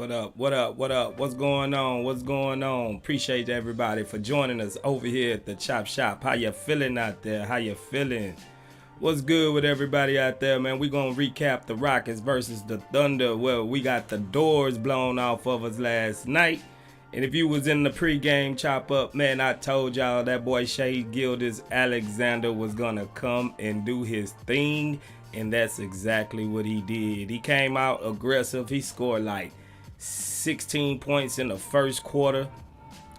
What up? What up? What up? What's going on? What's going on? Appreciate everybody for joining us over here at the Chop Shop. How you feeling out there? How you feeling? What's good with everybody out there, man? We gonna recap the Rockets versus the Thunder. Well, we got the doors blown off of us last night. And if you was in the pregame chop up, man, I told y'all that boy Shai Gilgeous-Alexander was gonna come and do his thing. And that's exactly what he did. He came out aggressive. He scored like 16 points in the first quarter.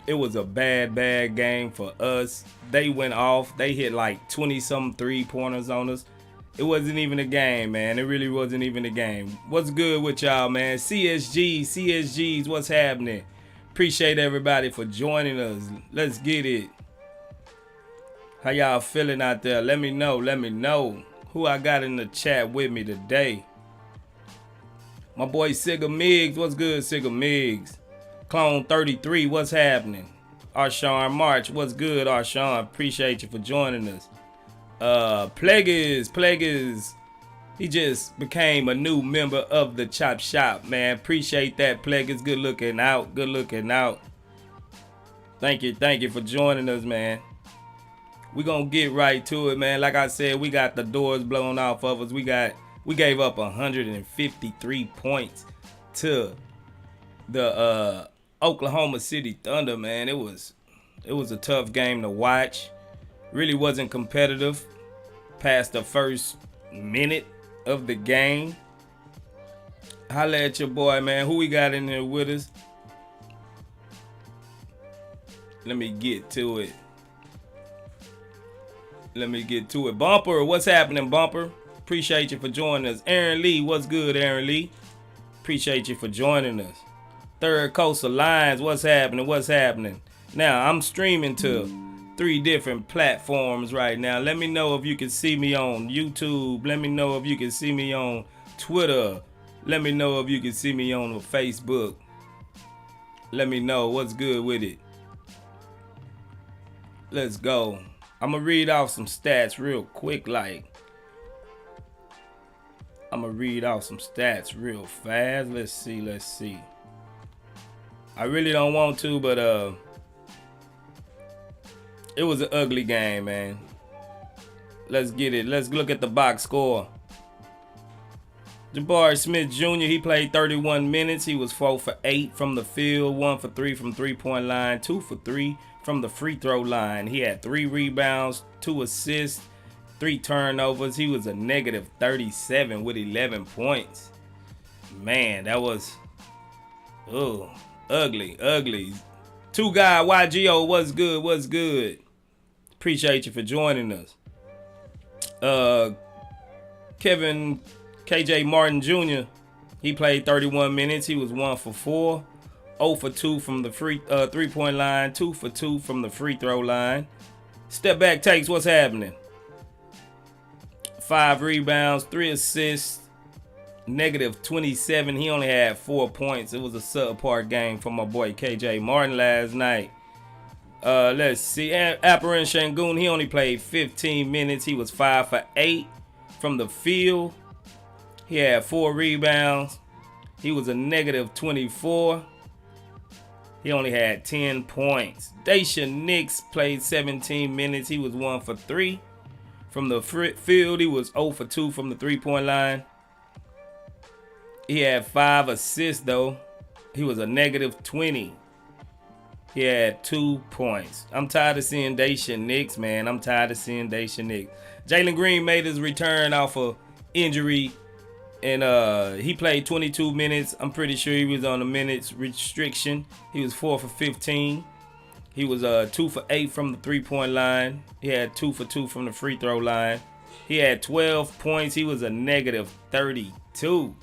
It was a bad game for us. They went off. They hit like 20-some three-pointers on us. It wasn't even a game, man. It really wasn't even a game. What's good with y'all, man? CSGs, what's happening? Appreciate everybody for joining us. Let's get it. How y'all feeling out there? Let me know. Who I got in the chat with me today? My boy Sigga Miggs. What's good, Sigga Miggs? Clone 33. What's happening? Arshawn March. What's good, Arshawn? Appreciate you for joining us. Plagueis. He just became a new member of the Chop Shop, man. Appreciate that, Plagueis. Good looking out. Thank you for joining us, man. We gonna get right to it, man. Like I said, we got the doors blown off of us. We gave up 153 points to the Oklahoma City Thunder, man. It was a tough game to watch. Really wasn't competitive past the first minute of the game. Holla at your boy, man. Who we got in there with us? Let me get to it. Bumper, what's happening, Bumper? Appreciate you for joining us. Aaron Lee, what's good, Aaron Lee? Appreciate you for joining us. Third Coast Alliance, what's happening? Now, I'm streaming to 3 different platforms right now. Let me know if you can see me on YouTube. Let me know if you can see me on Twitter. Let me know if you can see me on Facebook. Let me know what's good with it. Let's go. I'm going to read off some stats real quick, I'm going to read off some stats real fast. Let's see. I really don't want to, but it was an ugly game, man. Let's get it. Let's look at the box score. Jabari Smith Jr., he played 31 minutes. He was 4 for 8 from the field, 1 for 3 from three-point line, 2 for 3 from the free throw line. He had 3 rebounds, 2 assists, 3 turnovers. He was a negative 37 with 11 points. Man, that was ugly. 2-guy YGO, what's good? Appreciate you for joining us. Kevin KJ Martin Jr., he played 31 minutes. He was 1 for 4. 0 for 2 from the three-point line, 2 for 2 from the free throw line. Step back takes, what's happening? 5 rebounds, 3 assists, negative 27. He only had 4 points. It was a subpar game for my boy KJ Martin last night. Let's see. Apparin Shangun, he only played 15 minutes. He was 5 for 8 from the field. He had 4 rebounds. He was a negative 24. He only had 10 points. Daisha Nix played 17 minutes. He was 1 for 3 from the field. He was 0 for 2 from the three-point line. He had 5 assists, though. He was a negative 20. He had 2 points. I'm tired of seeing Daisha Nix, man. Jalen Green made his return off of injury. And he played 22 minutes. I'm pretty sure he was on a minutes restriction. He was 4 for 15. He was 2 for 8 from the three-point line. He had 2 for 2 from the free throw line. He had 12 points. He was a negative 32.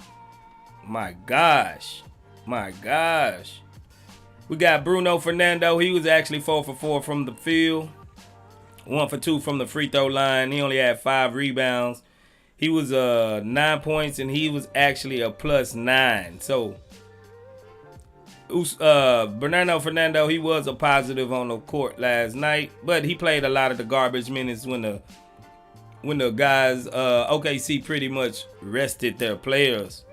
My gosh. We got Bruno Fernando. He was actually 4 for 4 from the field. 1 for 2 from the free throw line. He only had 5 rebounds. He was 9 points, and he was actually a +9. So, Bernardo Fernando, he was a positive on the court last night, but he played a lot of the garbage minutes when the guys, OKC pretty much rested their players.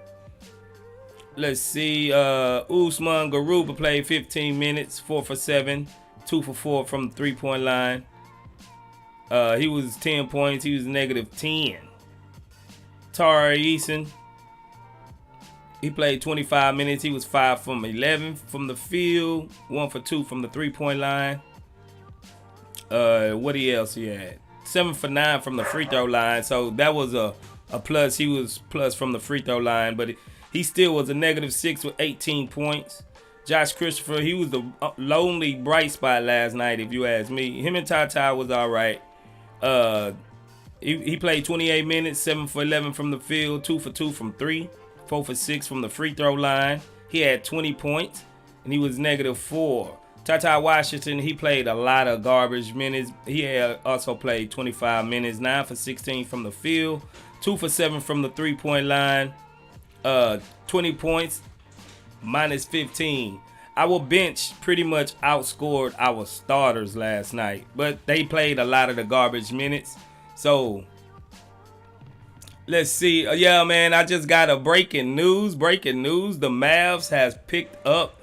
Let's see. Usman Garuba played 15 minutes, 4 for 7, 2 for 4 from the 3-point line. He was 10 points. He was negative 10. Tari Eason, he played 25 minutes. He was 5 from 11 from the field, 1 for 2 from the 3-point line. What else he had? 7 for 9 from the free throw line. So that was a plus. He was plus from the free throw line, but he still was a negative 6 with 18 points. Josh Christopher, he was the lonely bright spot last night, if you ask me. Him and Tata was all right. He played 28 minutes, 7 for 11 from the field, 2 for 2 from 3, 4 for 6 from the free throw line. He had 20 points, and he was negative 4. Tata Washington, he played a lot of garbage minutes. He had also played 25 minutes, 9 for 16 from the field, 2 for 7 from the 3-point line, 20 points, minus 15. Our bench pretty much outscored our starters last night, but they played a lot of the garbage minutes. So let's see. Yeah, man, I just got a breaking news. The Mavs has picked up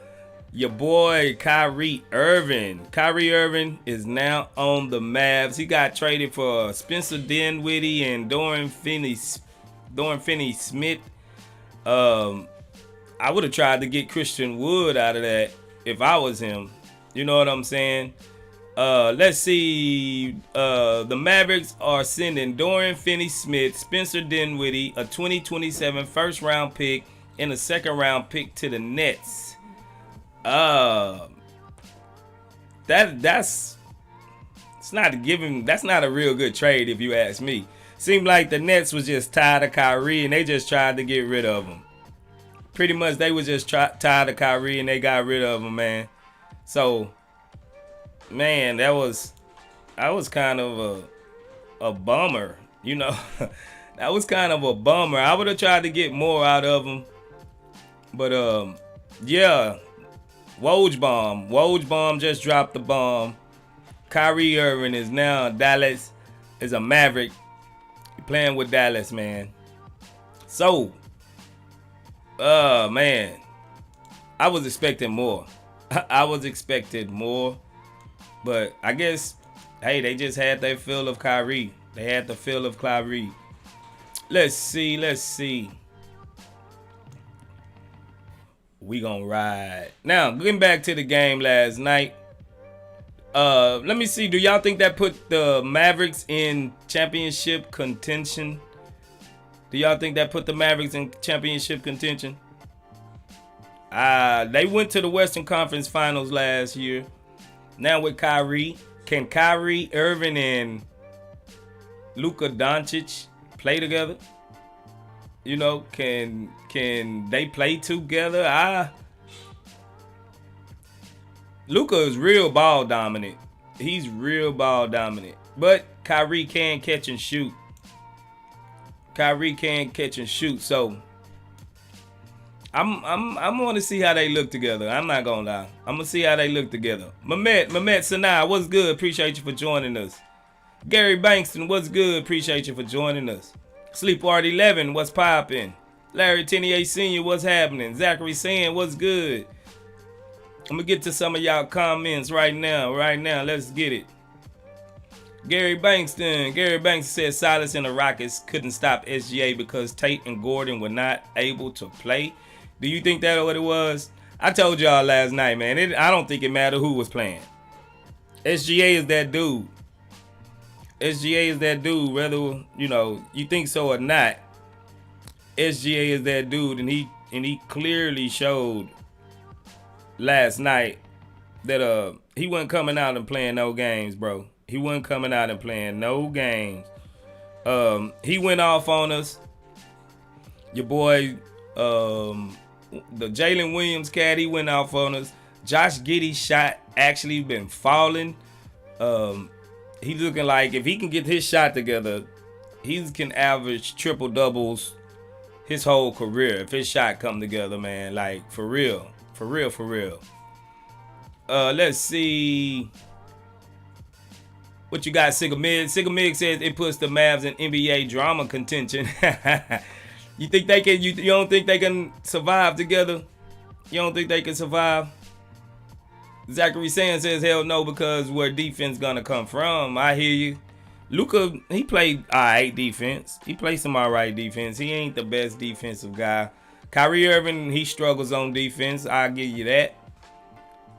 your boy Kyrie Irving. Kyrie Irving is now on the Mavs. He got traded for Spencer Dinwiddie and Dorian Finney-Smith. I would have tried to get Christian Wood out of that if I was him. You know what I'm saying? Let's see. The Mavericks are sending Dorian Finney-Smith, Spencer Dinwiddie, a 2027 first-round pick, and a second-round pick to the Nets. That's not a real good trade if you ask me. Seemed like the Nets was just tired of Kyrie and they just tried to get rid of him. Pretty much they was just tired of Kyrie and they got rid of him, man. So, man, that was kind of a bummer, you know. That was kind of a bummer. I would have tried to get more out of him. But yeah. Woj just dropped the bomb. Kyrie Irving is now Dallas, is a Maverick. Playing with Dallas, man. So, man, I was expecting more. But I guess, hey, they just had their fill of Kyrie. They had the fill of Kyrie. Let's see. We gonna ride. Now, getting back to the game last night. Let me see. Do y'all think that put the Mavericks in championship contention? They went to the Western Conference Finals last year. Now with Kyrie, can Kyrie Irving and Luka Doncic play together? You know, can they play together? Luka is real ball dominant. He's real ball dominant. But Kyrie can catch and shoot. So I'm going to see how they look together. I'm not gonna lie. I'm gonna see how they look together. Mehmet Sanai, what's good? Appreciate you for joining us. Gary Bankston, what's good? Appreciate you for joining us. Sleepward 11, what's poppin'? Larry Tenier Sr., what's happening? Zachary saying, what's good? I'm gonna get to some of y'all comments right now. Let's get it. Gary Bankston said Silas and the Rockets couldn't stop SGA because Tate and Gordon were not able to play. Do you think that's what it was? I told y'all last night, man. I don't think it mattered who was playing. SGA is that dude. Whether you know you think so or not. SGA is that dude, and he clearly showed last night that he wasn't coming out and playing no games, bro. He went off on us. Your boy, the Jalen Williams cat, he went off on us. Josh Giddey's shot actually been falling. He's looking like if he can get his shot together, he can average triple doubles his whole career if his shot come together, man. Like for real. Let's see what you got, Sigga Mig. Sigga Mig says it puts the Mavs in NBA drama contention. You think they can? You don't think they can survive together? You don't think they can survive? Zachary Sands says hell no because where defense gonna come from. I hear you. Luka, he played alright defense. He played some alright defense. He ain't the best defensive guy. Kyrie Irving, he struggles on defense. I'll give you that.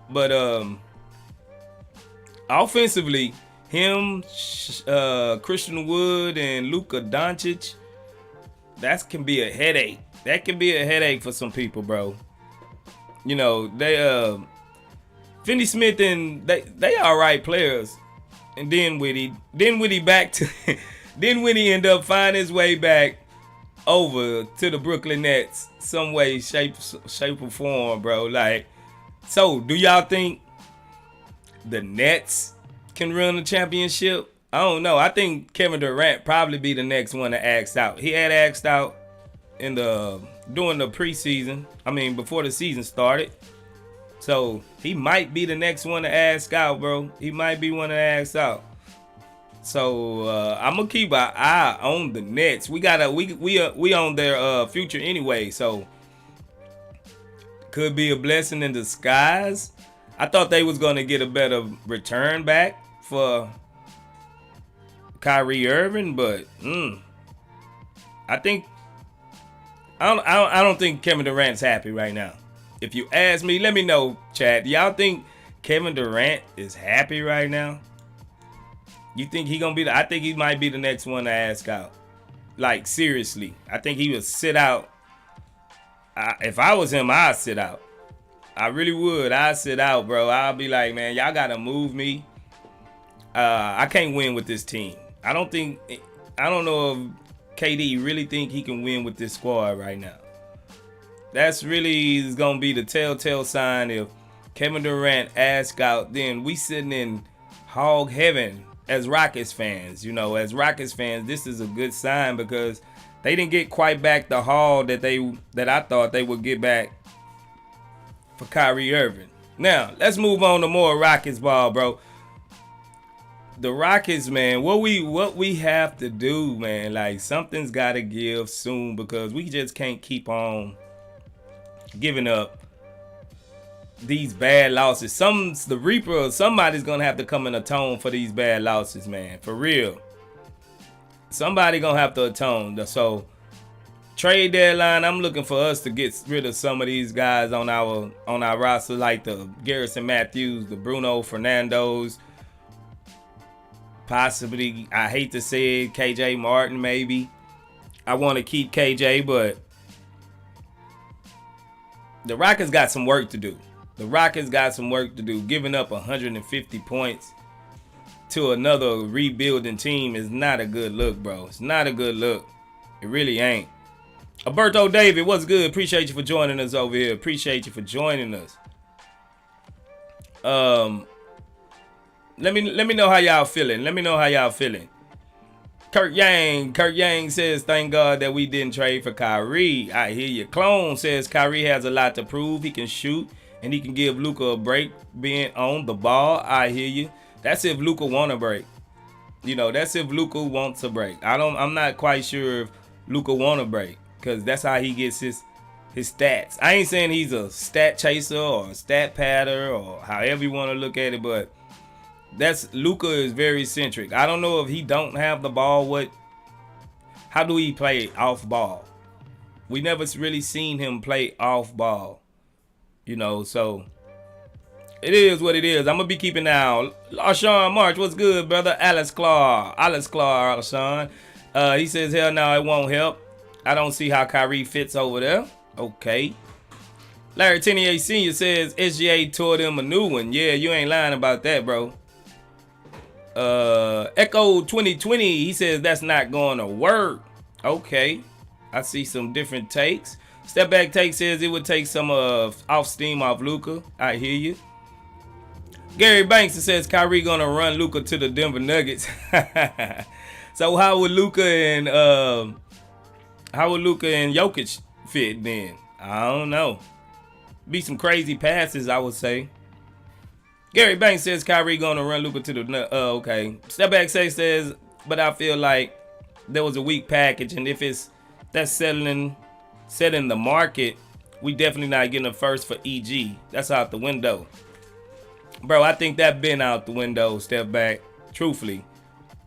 But offensively, him, Christian Wood, and Luka Doncic, that can be a headache. That can be a headache for some people, bro. You know, they Finney Smith and they all right players. And Dinwiddie back to Dinwiddie end up finding his way back over to the Brooklyn Nets some way, shape or form, bro. Like, so do y'all think the Nets can run the championship? I don't know. I think Kevin Durant probably be the next one to ask out. He had asked out during the preseason. I mean, before the season started. So he might be the next one to ask out, bro. He might be one to ask out. So I'm gonna keep an eye on the Nets. We on their future anyway. So could be a blessing in disguise. I thought they was gonna get a better return back for Kyrie Irving, but I don't think Kevin Durant's happy right now. If you ask me, let me know, chat. Y'all think Kevin Durant is happy right now? You think he gonna be I think he might be the next one to ask out. Like, seriously. I think he would sit out. If I was him, I'd sit out. I really would. I'd sit out, bro. I'll be like, man, y'all gotta move me. I can't win with this team. I don't know if KD really think he can win with this squad right now. That's really going to be the telltale sign if Kevin Durant asks out. Then we sitting in hog heaven as Rockets fans. You know, as Rockets fans, this is a good sign because they didn't get quite back the haul that I thought they would get back for Kyrie Irving. Now, let's move on to more Rockets ball, bro. The Rockets, man, what we have to do, man, like something's got to give soon because we just can't keep on giving up these bad losses. The Reaper, somebody's gonna have to come and atone for these bad losses, man. For real. Somebody gonna have to atone. So trade deadline, I'm looking for us to get rid of some of these guys on our roster, like the Garrison Matthews, the Bruno Fernandos, possibly, I hate to say it, KJ Martin maybe. I want to keep KJ, but the Rockets got some work to do. Giving up 150 points to another rebuilding team is not a good look, bro. It's not a good look. It really ain't. Alberto David, what's good? Appreciate you for joining us over here. Appreciate you for joining us. Let me know how y'all feeling. Kurt Yang says, thank God that we didn't trade for Kyrie. I hear you. Clone says Kyrie has a lot to prove. He can shoot and he can give Luka a break being on the ball. I hear you. That's if Luka want a break. You know, that's if Luka wants a break. I'm not quite sure if Luka want a break because that's how he gets his stats. I ain't saying he's a stat chaser or a stat padder or however you want to look at it, but Luka is very centric. I don't know if he don't have the ball. How do he play off ball? We never really seen him play off ball. You know, so it is what it is. I'm gonna be keeping an eye on LaShawn March. What's good, brother? Alex Claw, LaShawn. He says, hell no, it won't help. I don't see how Kyrie fits over there. Okay. Larry Tenier Sr. says SGA tore them a new one. Yeah, you ain't lying about that, bro. Echo 2020, he says that's not going to work. Okay, I see some different takes. Step back take says it would take some off steam off Luka. I hear you. Gary Banks says Kyrie gonna run Luka to the Denver Nuggets. So how would Luka and Jokic fit then? I don't know. Be some crazy passes, I would say. Gary Banks says Kyrie gonna run Luka to the okay. Step back says, but I feel like there was a weak package, and if that's setting the market, we definitely not getting a first for EG. That's out the window. Bro, I think that been out the window. Step back. Truthfully,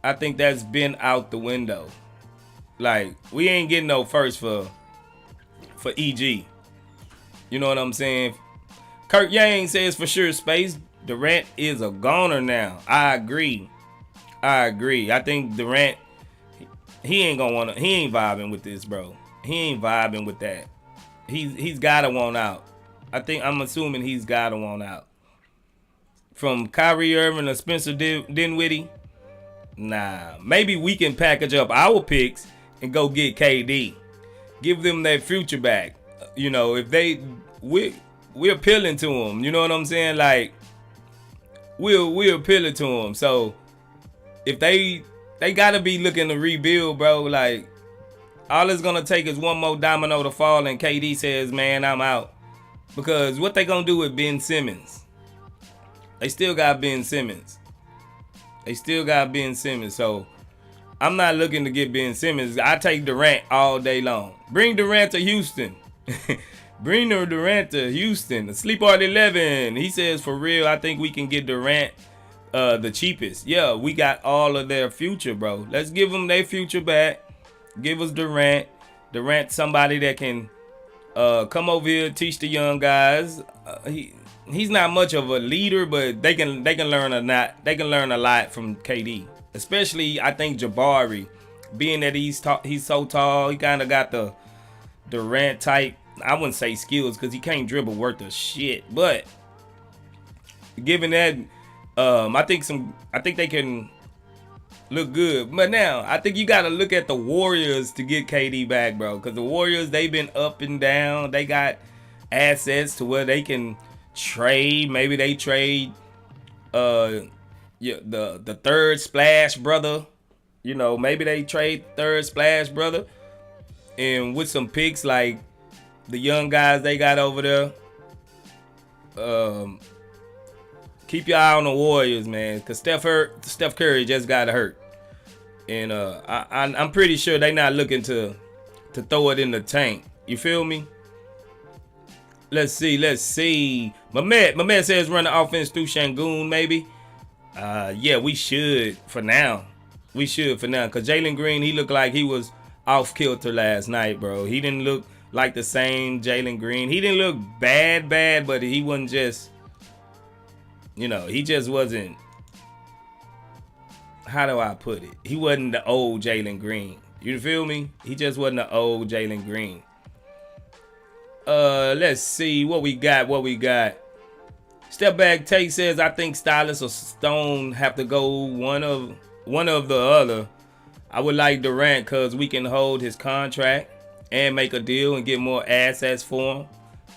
I think that's been out the window. Like, we ain't getting no first for EG. You know what I'm saying? Kurt Yang says for sure Space Durant is a goner now. I agree. I think Durant, he ain't vibing with this, bro. He ain't vibing with that. He's gotta want out. I'm assuming he's gotta want out. From Kyrie Irving to Spencer Dinwiddie, nah. Maybe we can package up our picks and go get KD. Give them their future back. You know, if we're appealing to them. You know what I'm saying? Like, we're appealing to them. So if they gotta be looking to rebuild, bro. Like, all it's gonna take is one more domino to fall, and KD says, "Man, I'm out." Because what they gonna do with Ben Simmons? They still got Ben Simmons. So I'm not looking to get Ben Simmons. I take Durant all day long. Bring Durant to Houston. Bring Durant to Houston. Sleepart 11. He says, for real, I think we can get Durant the cheapest. Yeah, we got all of their future, bro. Let's give them their future back. Give us Durant. Durant, somebody that can come over here, teach the young guys. He's not much of a leader, but they can learn a lot from KD. Especially, I think Jabari, being that he's so tall, he kind of got the Durant type. I wouldn't say skills because he can't dribble worth a shit. But given that, I think they can look good. But now I think you got to look at the Warriors to get KD back, bro. Because the Warriors, they've been up and down. They got assets to where they can trade. Maybe they trade the third Splash brother. You know, maybe they trade third Splash brother. And with some picks like the young guys they got over there, keep your eye on the Warriors, man. Because Steph Curry just got hurt. And I'm pretty sure they're not looking to throw it in the tank. You feel me? Let's see. Mehmet says run the offense through Şengün, maybe. Yeah, we should for now. Because Jalen Green, he looked like he was off kilter last night, bro. He didn't look like the same Jalen Green. He didn't look bad, but he wasn't just, he just wasn't, how do I put it? He wasn't the old Jalen Green. You feel me? He just wasn't the old Jalen Green. Let's see what we got. Step back. Tate says, I think Stylus or Stone have to go one of the other. I would like Durant because we can hold his contract and make a deal and get more assets for him.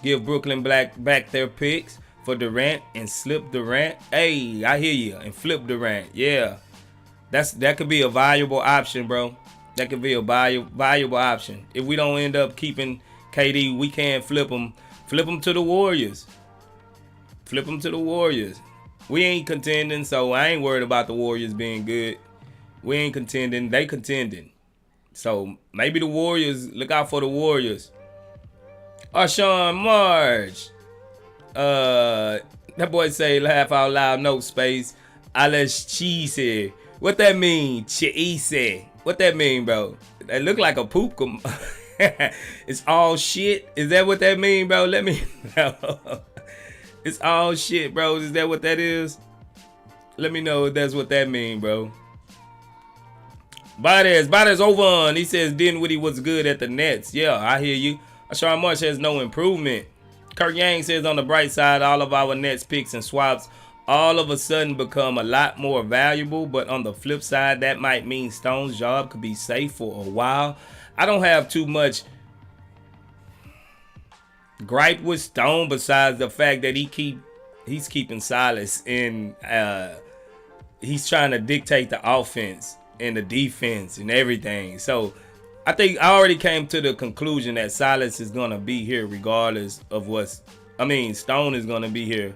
Give Brooklyn back their picks for Durant and slip Durant. Hey, I hear you. And flip Durant. Yeah. That could be a valuable option, bro. That could be a valuable option. If we don't end up keeping KD, we can flip him. Flip him to the Warriors. We ain't contending, so I ain't worried about the Warriors being good. We ain't contending. They contending. So maybe the Warriors, look out for the Warriors. Sean Marge. That boy say laugh out loud, no space. Alex Cheese. What that mean? Cheese. What that mean, bro? That look like a poop. It's all shit. Is that what that mean, bro? Let me know. It's all shit, bro. Is that what that is? Let me know if that's what that mean, bro. Bades over on. He says Dinwiddie was good at the Nets. Yeah, I hear you. Sean Marsh has no improvement. Kurt Yang says on the bright side, all of our Nets picks and swaps all of a sudden become a lot more valuable. But on the flip side, that might mean Stone's job could be safe for a while. I don't have too much gripe with Stone besides the fact that he's keeping Silas and he's trying to dictate the offense and the defense and everything. So I think I already came to the conclusion that Silas is going to be here regardless of Stone is going to be here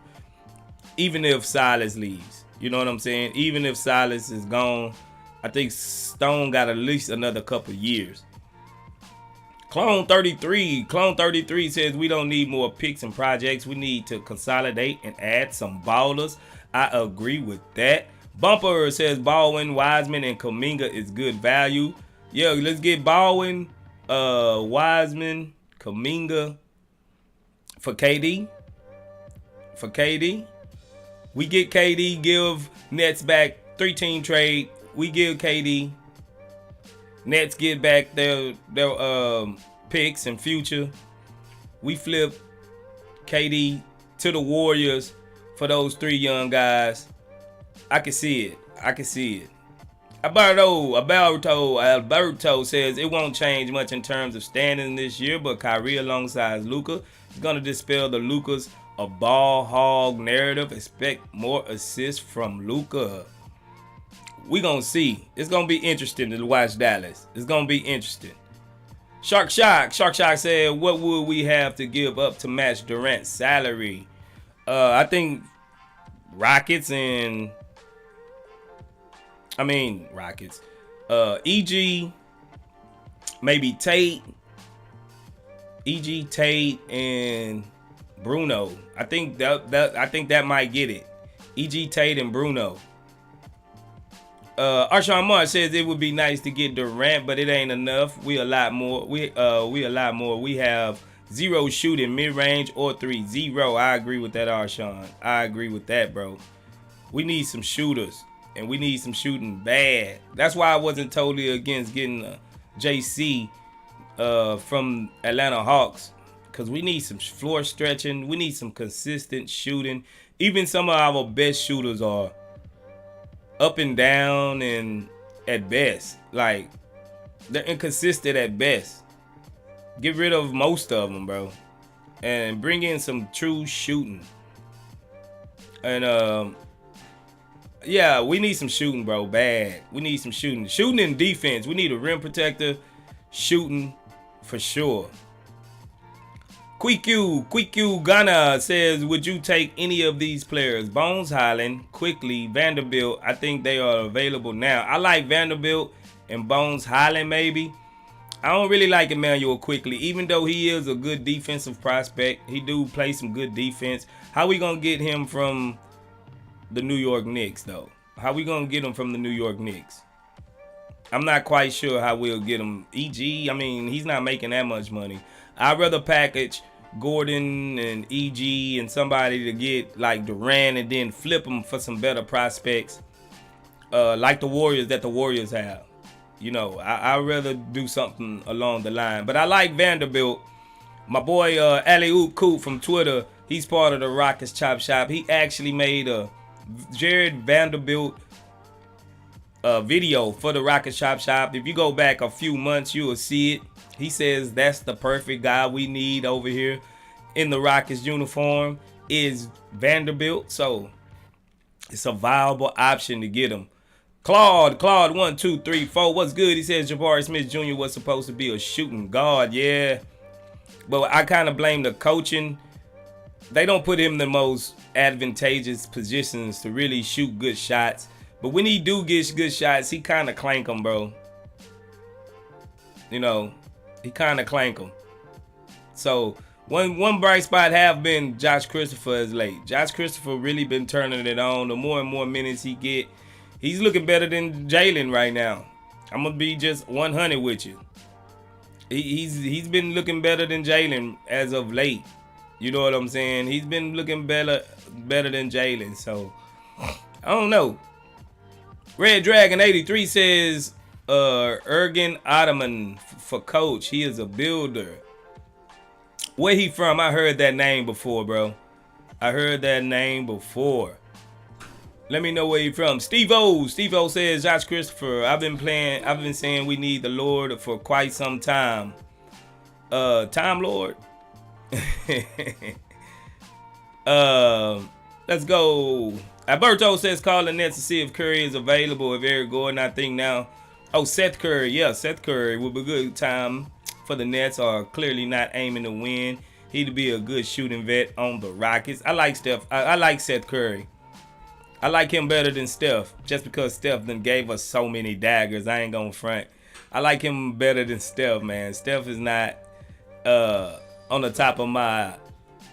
even if Silas leaves. You know what I'm saying? Even if Silas is gone, I think Stone got at least another couple years. Clone 33 says we don't need more picks and projects. We need to consolidate and add some ballers. I agree with that. Bumper says Baldwin, Wiseman, and Kuminga is good value. Yeah, let's get Baldwin, Wiseman, Kuminga for KD. For KD. We get KD, give Nets back 3-team trade. We give KD. Nets get back their picks and future. We flip KD to the Warriors for those 3 young guys. I can see it. Alberto says it won't change much in terms of standing this year, but Kyrie alongside Luka is going to dispel the Luka's a ball hog narrative. Expect more assists from Luka. We gonna see. It's gonna be interesting to watch Dallas. It's gonna be interesting. Shark Shock said, what would we have to give up to match Durant's salary? I think Rockets. EG, maybe Tate, and Bruno. I think that might get it. EG, Tate, and Bruno. Arshawn Marsh says it would be nice to get Durant, but it ain't enough. We a lot more. We have 0 shooting mid-range or 3. 0. I agree with that, Arshawn. I agree with that, bro. We need some shooters, and we need some shooting bad. That's why I wasn't totally against getting JC from Atlanta Hawks, because we need some floor stretching. We need some consistent shooting. Even some of our best shooters are up and down and at best. Like, they're inconsistent at best. Get rid of most of them, bro. And bring in some true shooting. And, yeah, we need some shooting, bro. Bad. We need some shooting. Shooting and defense. We need a rim protector. Shooting for sure. Quick Ghana says, would you take any of these players? Bones Highland, Quickly, Vanderbilt. I think they are available now. I like Vanderbilt and Bones Highland maybe. I don't really like Emmanuel Quickly, even though he is a good defensive prospect. He do play some good defense. How we gonna get him from the New York Knicks though? How we gonna get him from the New York Knicks? I'm not quite sure how we'll get him. EG, I mean, he's not making that much money. I'd rather package Gordon and EG and somebody to get like Durant and then flip them for some better prospects, like the Warriors that the Warriors have. You know, I'd rather do something along the line. But I like Vanderbilt. My boy Ali Oop Coop from Twitter, he's part of the Rockets Chop Shop. He actually made a Jared Vanderbilt video for the Rockets Chop Shop. If you go back a few months, you will see it. He says that's the perfect guy we need over here in the Rockets uniform is Vanderbilt. So it's a viable option to get him. Claude 1 2 3 4. What's good? He says Jabari Smith Jr. was supposed to be a shooting guard. Yeah, but I kind of blame the coaching. They don't put him in the most advantageous positions to really shoot good shots. But when he do get good shots, he kind of clank them, bro. You know, he kind of clank them. So one bright spot have been Josh Christopher as late. Josh Christopher really been turning it on. The more and more minutes he get, he's looking better than Jalen right now. I'm gonna be just 100 with you. He's been looking better than Jalen as of late. You know what I'm saying? He's been looking better than Jalen. So I don't know. Red Dragon 83 says Ergin Ottoman for coach. He is a builder. Where he from? I heard that name before, bro. I heard that name before. Let me know where you from. Steve-O says Josh Christopher. I've been saying we need the Lord for quite some time. Time Lord. Let's go. Alberto says call the Nets to see if Curry is available. If Eric Gordon, I think now. Oh, Seth Curry. Yeah, Seth Curry would be a good time for the Nets. Are clearly not aiming to win. He'd be a good shooting vet on the Rockets. I like Steph. I like Seth Curry. I like him better than Steph. Just because Steph done gave us so many daggers. I ain't gonna front. I like him better than Steph, man. Steph is not on the top of my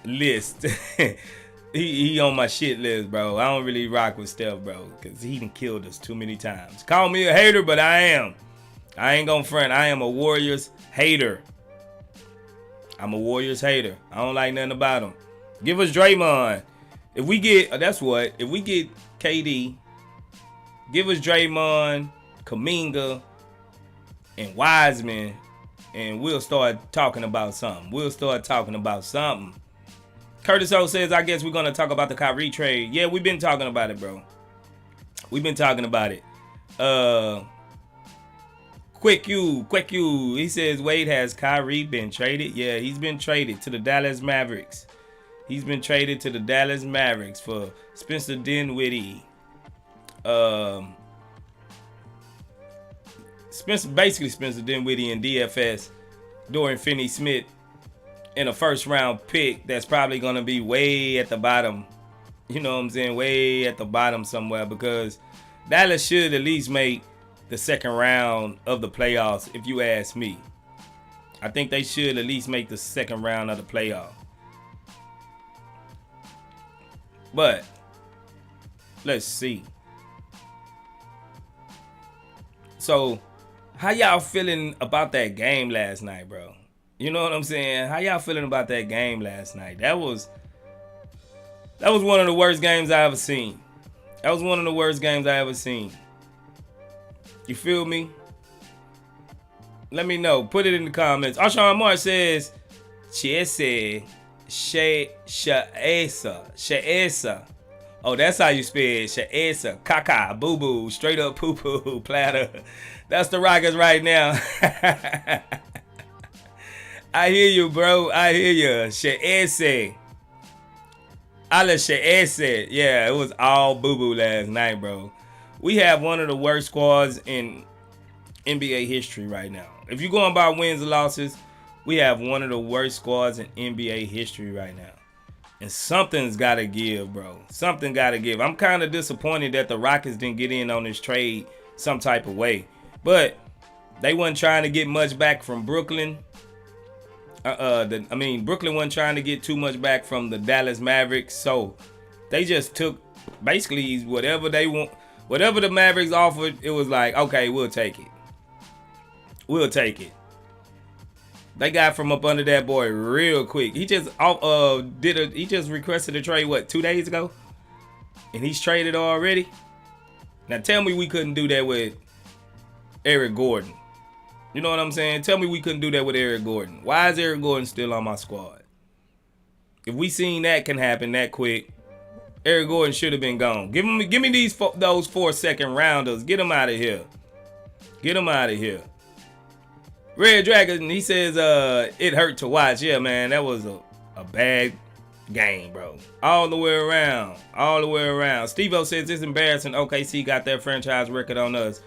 list. he on my shit list, bro. I don't really rock with Steph, bro, because he done killed us too many times. Call me a hater, but I am. I ain't gonna front. I am a Warriors hater. I'm a Warriors hater. I don't like nothing about him. Give us Draymond. If we get, if we get KD, give us Draymond, Kuminga, and Wiseman, and we'll start talking about something. Curtis O says, I guess we're going to talk about the Kyrie trade. Yeah, we've been talking about it, bro. We've been talking about it. Quick you. He says, Wade, has Kyrie been traded? Yeah, he's been traded to the Dallas Mavericks. He's been traded to the Dallas Mavericks for Spencer Dinwiddie. Spencer Dinwiddie and DFS, Dorian Finney-Smith, in a first-round pick that's probably going to be way at the bottom. You know what I'm saying? Way at the bottom somewhere, because Dallas should at least make the second round of the playoffs, if you ask me. I think they should at least make the second round of the playoffs. But let's see. So, how y'all feeling about that game last night, bro? You know what I'm saying? How y'all feeling about that game last night? That was one of the worst games I ever seen. You feel me? Let me know. Put it in the comments. Arshawn Mark says, Chiese Shaesa. Oh, that's how you spell it. Shaesa. Caca. Boo boo. Straight up poo poo. Platter. That's the Rockets right now. I hear you, bro. I hear you. Shaese. Ala Shaese. Yeah, it was all boo boo last night, bro. We have one of the worst squads in NBA history right now. If you're going by wins and losses, we have one of the worst squads in NBA history right now. And something's got to give, bro. Something got to give. I'm kind of disappointed that the Rockets didn't get in on this trade some type of way. But they wasn't trying to get much back from Brooklyn. Brooklyn wasn't trying to get too much back from the Dallas Mavericks. So they just took basically whatever they want. Whatever the Mavericks offered, it was like, okay, we'll take it. They got from up under that boy real quick. He just he just requested a trade 2 days ago, and he's traded already. Now tell me we couldn't do that with Eric Gordon. You know what I'm saying? Tell me we couldn't do that with Eric Gordon. Why is Eric Gordon still on my squad? If we seen that can happen that quick, Eric Gordon should have been gone. Give me those 4 second rounders. Get them out of here. Red Dragon, he says it hurt to watch. Yeah, man, that was a bad game, bro. All the way around. Steve-O says it's embarrassing. OKC got their franchise record on us.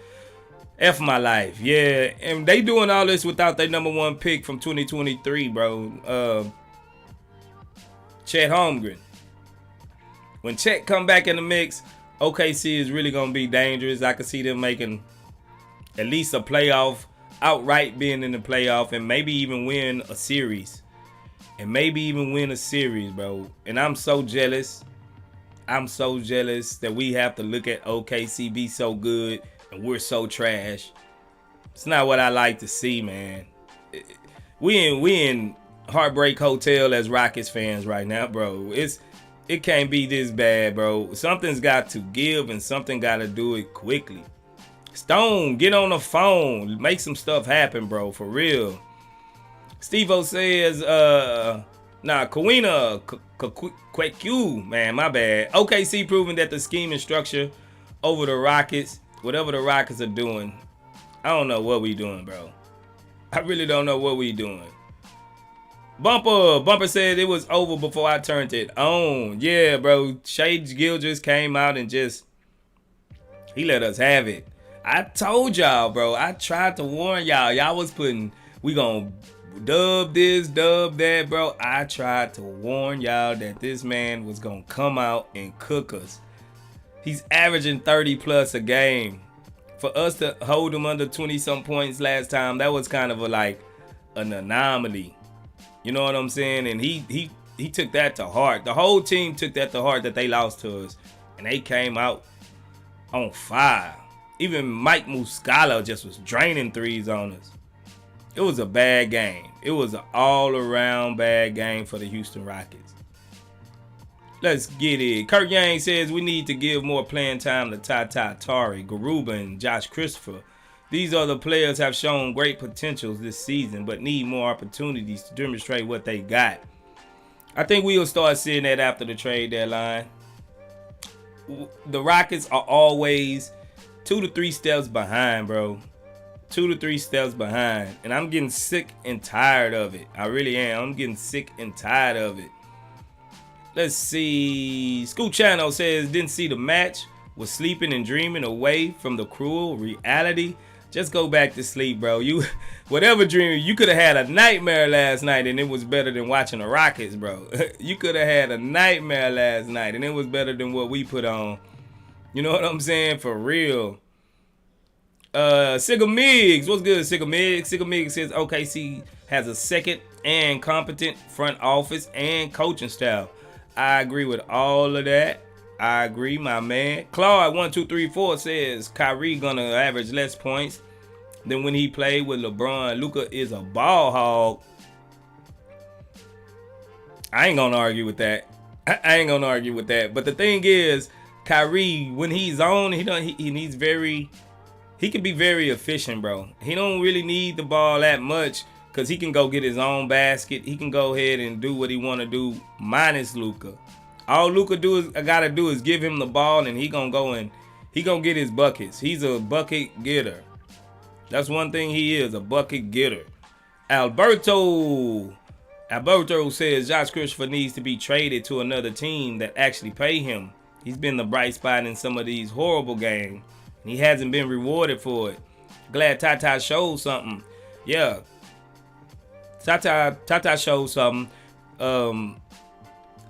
F my life. Yeah, and they doing all this without their number 1 pick from 2023, bro. Chet Holmgren. When Chet come back in the mix, OKC is really going to be dangerous. I could see them making at least a playoff, outright being in the playoff, and maybe even win a series. Bro. And I'm so jealous. That we have to look at OKC be so good and we're so trash. It's not what I like to see, man. We in Heartbreak Hotel as Rockets fans right now, bro. It can't be this bad, bro. Something's got to give and something got to do it quickly. Stone, get on the phone. Make some stuff happen, bro. For real. Steve-O says, Kawina Kwekyu, man, my bad. OKC proving that the scheme and structure over the Rockets, whatever the Rockets are doing, I don't know what we doing, bro. I really don't know what we doing. Bumper said it was over before I turned it on. Yeah, bro. Shai Gilgeous came out and he let us have it. I told y'all, bro. I tried to warn y'all. Y'all was putting, we gonna dub this, dub that, bro. I tried to warn y'all that this man was gonna come out and cook us. He's averaging 30 plus a game. For us to hold him under 20-some points last time, that was kind of an anomaly. You know what I'm saying? And he took that to heart. The whole team took that to heart that they lost to us. And they came out on fire. Even Mike Muscala just was draining threes on us. It was a bad game. It was an all-around bad game for the Houston Rockets. Let's get it. Kurt Yang says we need to give more playing time to Tata Tari, Garuba, and Josh Christopher. These other players have shown great potentials this season, but need more opportunities to demonstrate what they got. I think we'll start seeing that after the trade deadline. The Rockets are always 2 to 3 steps behind, bro. 2 to 3 steps behind. And I'm getting sick and tired of it. I really am. I'm getting sick and tired of it. Let's see. School Channel says, didn't see the match. Was sleeping and dreaming away from the cruel reality. Just go back to sleep, bro. You, whatever dream, you could have had a nightmare last night and it was better than watching the Rockets, bro. You could have had a nightmare last night and it was better than what we put on. You know what I'm saying? For real. Sigga Miggs, what's good, Sigga Miggs? Sigga Miggs says OKC has a second and competent front office and coaching staff. I agree with all of that. I agree, my man. Claude1234 says Kyrie gonna average less points than when he played with LeBron. Luka is a ball hog. I ain't gonna argue with that. I ain't gonna argue with that. But the thing is, Kyrie, when he's on, he can be very efficient, bro. He don't really need the ball that much because he can go get his own basket. He can go ahead and do what he want to do minus Luka. All Luka gotta do is give him the ball and he gonna go and he gonna get his buckets. He's a bucket getter. That's one thing he is, a bucket getter. Alberto says Josh Christopher needs to be traded to another team that actually pay him. He's been the bright spot in some of these horrible games. He hasn't been rewarded for it. Glad Tata showed something. Yeah. Tata showed something.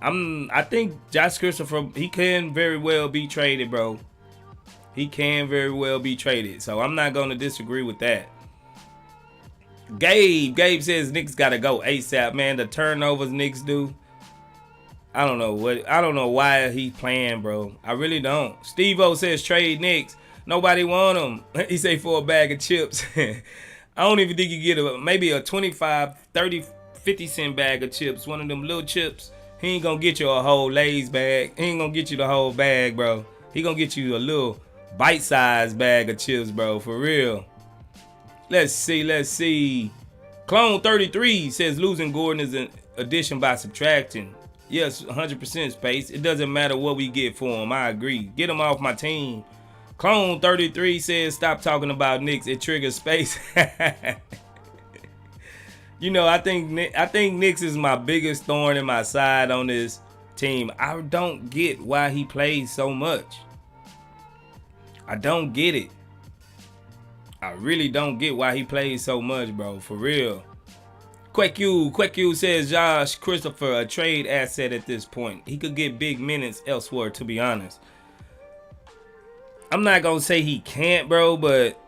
I think Josh Christopher, he can very well be traded, bro. He can very well be traded. So I'm not going to disagree with that. Gabe says Knicks got to go ASAP, man. The turnovers Knicks do. I don't know why he playing, bro. I really don't. Steve-O says trade Knicks. Nobody want him. He say for a bag of chips. I don't even think you get maybe a 25, 30, 50 cent bag of chips. One of them little chips. He ain't gonna get you a whole Lay's bag. He ain't gonna get you the whole bag, bro. He gonna get you a little bite-sized bag of chips, bro. For real. Let's see. Clone 33 says losing Gordon is an addition by subtracting. Yes, 100% Space. It doesn't matter what we get for him. I agree. Get him off my team. Clone 33 says stop talking about Knicks. It triggers Space. You know, I think Knicks is my biggest thorn in my side on this team. I don't get why he plays so much. I don't get it. I really don't get why he plays so much, bro. For real. Quecu says Josh Christopher a trade asset at this point. He could get big minutes elsewhere, to be honest. I'm not going to say he can't, bro, but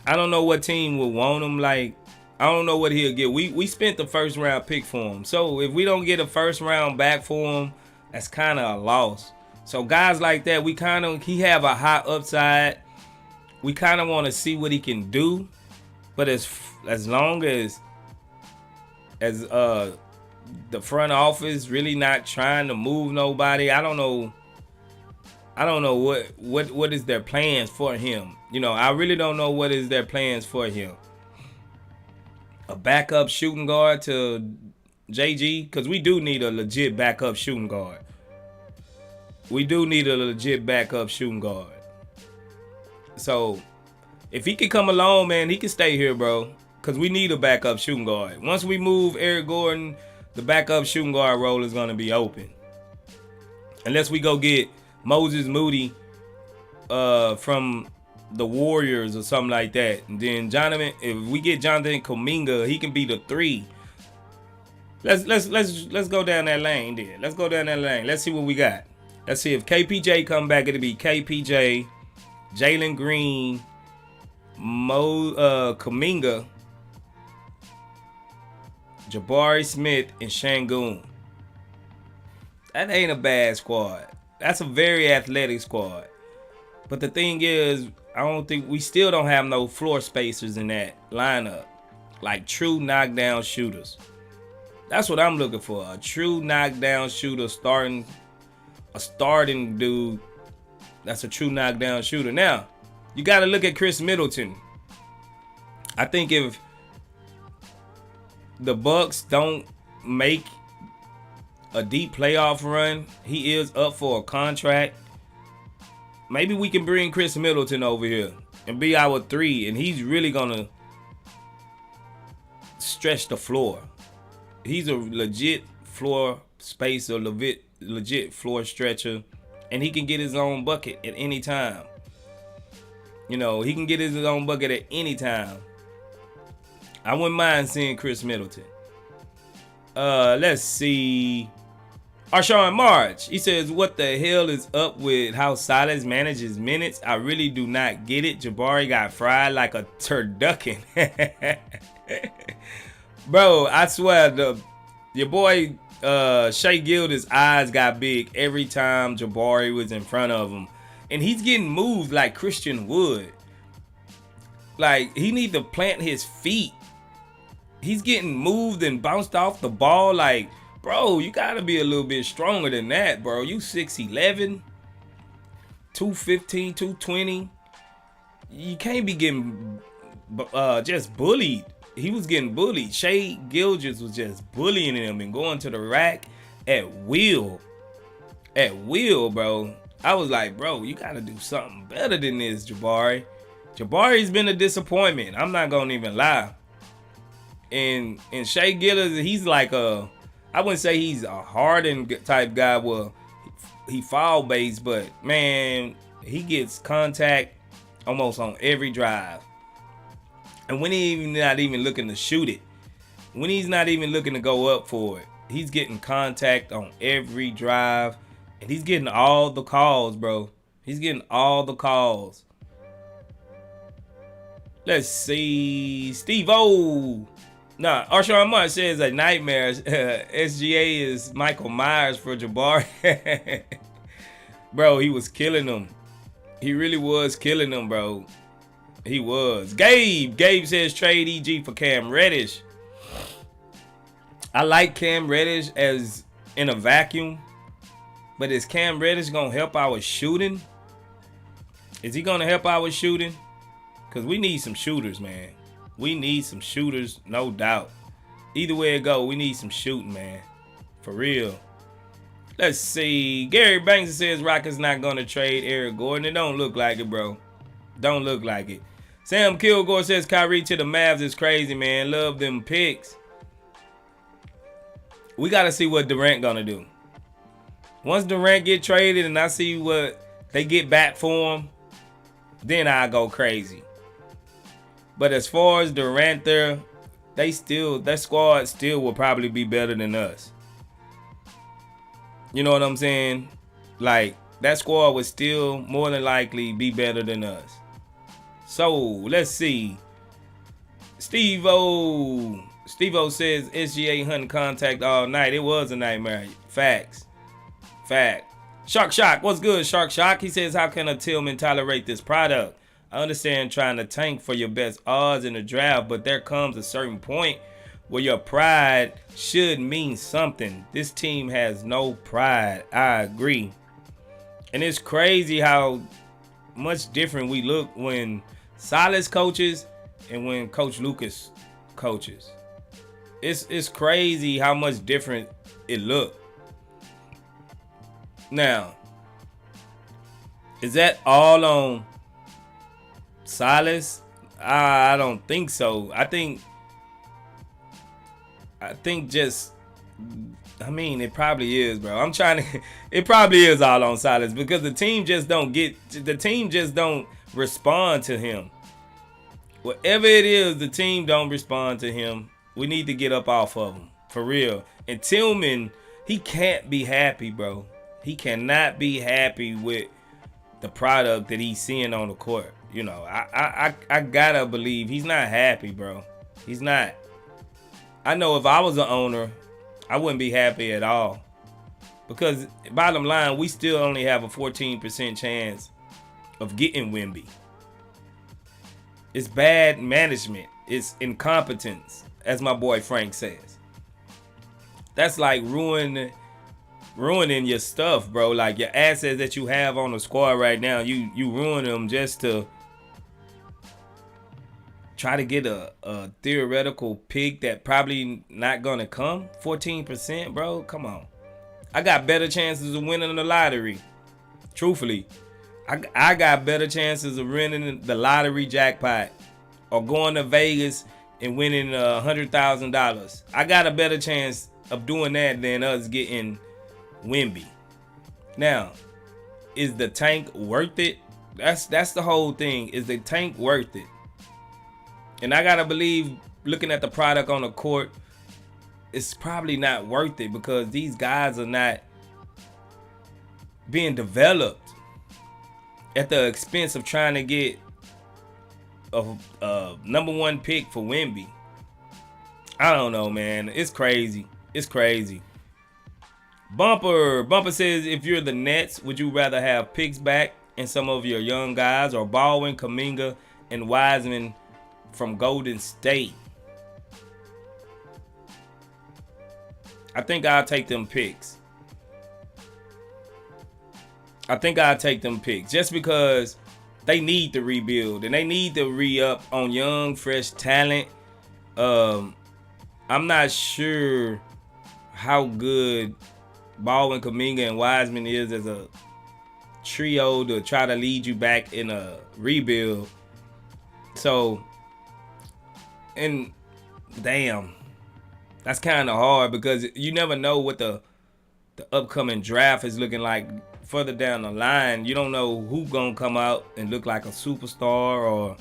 I don't know what team will want him. Like, I don't know what he'll get. We spent the first round pick for him. So if we don't get a first round back for him, that's kind of a loss. So guys like that, he have a high upside. We kind of want to see what he can do. But as long as the front office really not trying to move nobody, I don't know what is their plans for him. You know, I really don't know what is their plans for him. A backup shooting guard to JG, because we do need a legit backup shooting guard. So if he can come along, man, he can stay here, bro. Because we need a backup shooting guard. Once we move Eric Gordon, the backup shooting guard role is going to be open. Unless we go get Moses Moody from the Warriors or something like that. And then if we get Jonathan Kuminga, he can be the 3. Let's go down that lane then. Let's see what we got. Let's see if KPJ come back. It'll be KPJ, Jalen Green, Kuminga, Jabari Smith, and Şengün. That ain't a bad squad. That's a very athletic squad. But the thing is, we still don't have no floor spacers in that lineup. Like true knockdown shooters. That's what I'm looking for. A true knockdown shooter starting dude. That's a true knockdown shooter. Now, you got to look at Chris Middleton. I think if the Bucks don't make a deep playoff run, he is up for a contract. Maybe we can bring Chris Middleton over here and be our 3, and he's really gonna stretch the floor. He's a legit floor spacer, legit floor stretcher, and he can get his own bucket at any time. You know, he can get his own bucket at any time. I wouldn't mind seeing Chris Middleton. Let's see. Arshawn March, he says, what the hell is up with how Silas manages minutes? I really do not get it. Jabari got fried like a turducken. Bro, I swear, your boy Shai Gilgeous' eyes got big every time Jabari was in front of him. And he's getting moved like Christian Wood. Like, he need to plant his feet. He's getting moved and bounced off the ball. Like, bro, you got to be a little bit stronger than that, bro. You 6'11", 215, 220. You can't be getting just bullied. He was getting bullied. Shai Gilgeous was just bullying him and going to the rack at will. At will, bro. I was like, bro, you got to do something better than this, Jabari. Jabari's been a disappointment. I'm not going to even lie. And Shai Gilgeous, he's like I wouldn't say he's a hardened type guy. Well, he foul based, but man, he gets contact almost on every drive. And when he's not even looking to shoot it, when he's not even looking to go up for it, he's getting contact on every drive. And he's getting all the calls, bro. He's getting all the calls. Let's see. Steve-O. Nah, Arshawn March says a nightmare. SGA is Michael Myers for Jabari. Bro, he was killing him. He really was killing him, bro. He was. Gabe says trade EG for Cam Reddish. I like Cam Reddish as in a vacuum. But is Cam Reddish going to help our shooting? Is he going to help our shooting? Because we need some shooters, man. We need some shooters, no doubt. Either way it go, we need some shooting, man. For real. Let's see. Gary Banks says Rockets not going to trade Eric Gordon. It don't look like it, bro. Don't look like it. Sam Kilgore says Kyrie to the Mavs is crazy, man. Love them picks. We got to see what Durant going to do. Once Durant get traded and I see what they get back for him, then I go crazy. But as far as Durant there, that squad still will probably be better than us. You know what I'm saying? Like, that squad would still more than likely be better than us. So, let's see. Steve-O says SGA hunting contact all night. It was a nightmare. Facts. Fact. Shark Shock, what's good, Shark Shock? He says, how can a Tillman tolerate this product? I understand trying to tank for your best odds in the draft, but there comes a certain point where your pride should mean something. This team has no pride. I agree. And it's crazy how much different we look when Silas coaches and when Coach Lucas coaches. It's crazy how much different it looked. Now, is that all on Silas? I don't think so. I think just, I mean, it probably is, bro. It probably is all on Silas because the team just don't respond to him. Whatever it is, the team don't respond to him. We need to get up off of him, for real. And Tillman, he can't be happy, bro. He cannot be happy with the product that he's seeing on the court. You know, I gotta believe he's not happy, bro. He's not. I know if I was an owner, I wouldn't be happy at all. Because bottom line, we still only have a 14% chance of getting Wemby. It's bad management. It's incompetence, as my boy Frank says. That's like ruining your stuff, bro. Like your assets that you have on the squad right now, you ruin them just to try to get a theoretical pick that probably not gonna come. 14%, bro. Come on. I got better chances of winning the lottery. Truthfully, I got better chances of winning the lottery jackpot or going to Vegas and winning $100,000. I got a better chance of doing that than us getting Wemby. Now, is the tank worth it? That's the whole thing. Is the tank worth it? And I gotta believe, looking at the product on the court, it's probably not worth it because these guys are not being developed at the expense of trying to get a number one pick for Wemby. I don't know, man. It's crazy. It's crazy. Bumper says, if you're the Nets, would you rather have picks back and some of your young guys, or Baldwin, Kuminga, and Wiseman from Golden State? I think I'll take them picks. Just because they need to rebuild and they need to re-up on young, fresh talent. I'm not sure how good Baldwin, Kuminga, and Wiseman is as a trio to try to lead you back in a rebuild. So, and damn, that's kind of hard because you never know what the upcoming draft is looking like further down the line. You don't know who's gonna come out and look like a superstar, or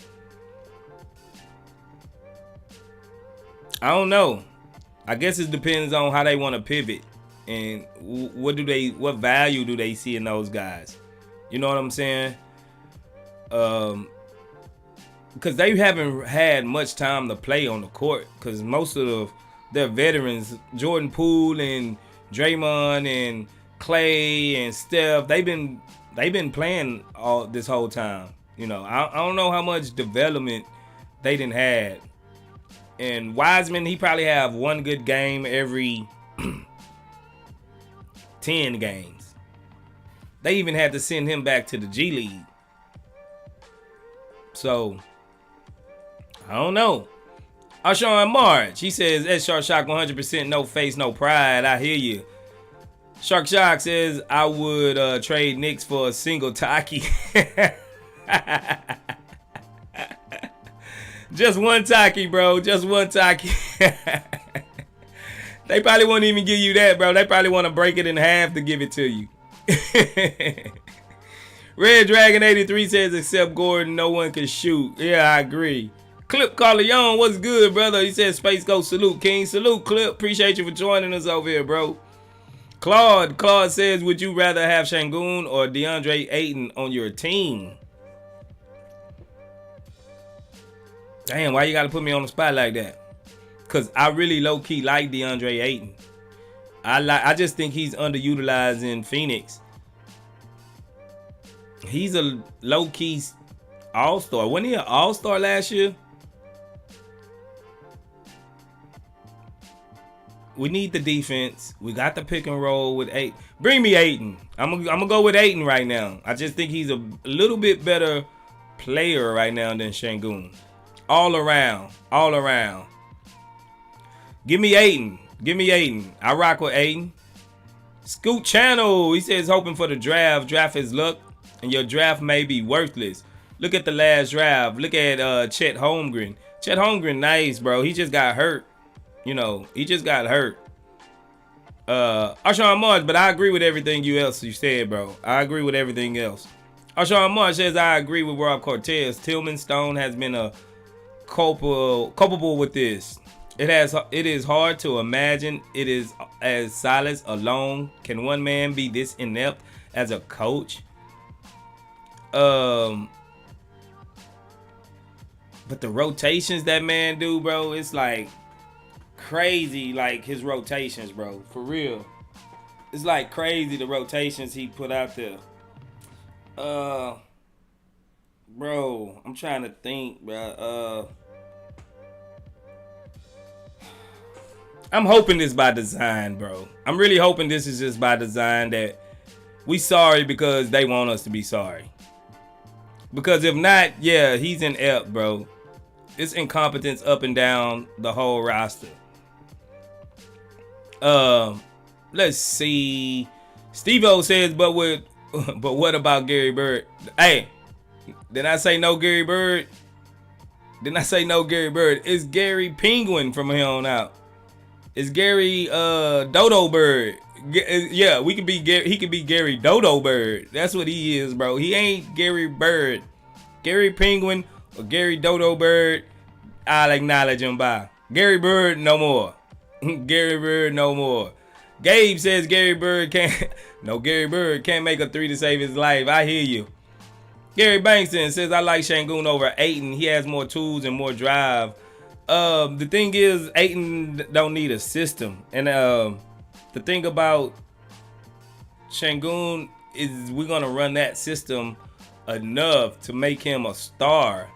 I don't know. I guess it depends on how they want to pivot and what value do they see in those guys. You know what I'm saying? Because they haven't had much time to play on the court. Because most of their veterans, Jordan Poole and Draymond and Clay and Steph, they've been playing all this whole time. You know, I don't know how much development they didn't have. And Wiseman, he probably have one good game every 10 games. They even had to send him back to the G League. So, I don't know. Arshawn March, he says, S Shark Shock 100% no face, no pride. I hear you. Shark Shock says, I would trade Knicks for a single Taki. Just one Taki, bro. Just one Taki. They probably won't even give you that, bro. They probably want to break it in half to give it to you. Red Dragon 83 says, except Gordon, no one can shoot. Yeah, I agree. Clip Carleon, what's good, brother? He says, Space Ghost, salute, King. Salute, Clip. Appreciate you for joining us over here, bro. Claude says, would you rather have Şengün or DeAndre Ayton on your team? Damn, why you gotta put me on the spot like that? Because I really low-key like DeAndre Ayton. I just think he's underutilized in Phoenix. He's a low-key all-star. Wasn't he an all-star last year? We need the defense. We got the pick and roll with Ayton. Bring me Ayton. I'm gonna go with Ayton right now. I just think he's a little bit better player right now than Şengün. All around. Give me Ayton. I rock with Ayton. Scoot Channel, he says, hoping for the draft. Draft is luck, and your draft may be worthless. Look at the last draft. Look at Chet Holmgren. Chet Holmgren, nice, bro. He just got hurt. You know, he just got hurt. Arshawn March, but I agree with everything else you said, bro. I agree with everything else. Arshawn March says, I agree with Rob Cortez. Tillman Stone has been a culpable with this. It is hard to imagine it is as Silas alone. Can one man be this inept as a coach? But the rotations that man do, bro, it's like crazy, like his rotations, bro. For real. It's like crazy the rotations he put out there. Bro, I'm trying to think, bro. I'm hoping this by design, bro. I'm really hoping this is just by design, that we sorry because they want us to be sorry. Because if not, yeah, he's in F, bro. It's incompetence up and down the whole roster. Let's see. Steve-O says, but what about Gary Bird? Hey, did I say no Gary Bird? Didn't I say no Gary Bird? It's Gary Penguin from here on out. It's Gary Dodo Bird. Yeah, we could be Gary. He could be Gary Dodo Bird. That's what he is, bro. He ain't Gary Bird. Gary Penguin or Gary Dodo Bird, I'll acknowledge him by. Gary Bird, no more. Gary Bird, no more. Gabe says Gary Bird can't. No, Gary Bird can't make a 3 to save his life. I hear you. Gary Bankston says I like Şengün over Ayton. He has more tools and more drive. The thing is, Ayton don't need a system, and the thing about Şengün is we're gonna run that system enough to make him a star.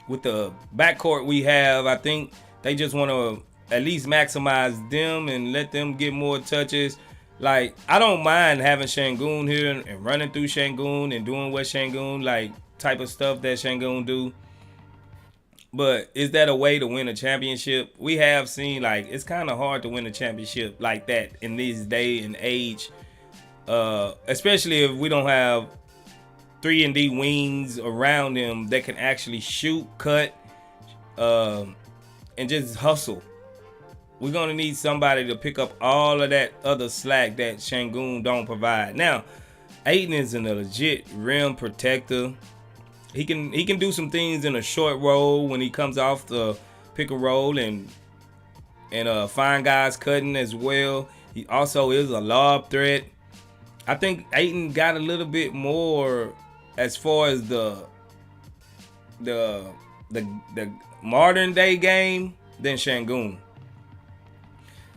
With the backcourt we have, I think they just want to at least maximize them and let them get more touches. Like, I don't mind having Şengün here and running through Şengün and doing what Şengün, like, type of stuff that Şengün do. But is that a way to win a championship? We have seen, like, it's kind of hard to win a championship like that in this day and age. Especially if we don't have 3-and-D wings around him that can actually shoot, cut, and just hustle. We're going to need somebody to pick up all of that other slack that Şengün don't provide. Now, Ayton is a legit rim protector. He can do some things in a short roll when he comes off the pick and roll and find guys cutting as well. He also is a lob threat. I think Ayton got a little bit more as far as the modern day game than Şengün.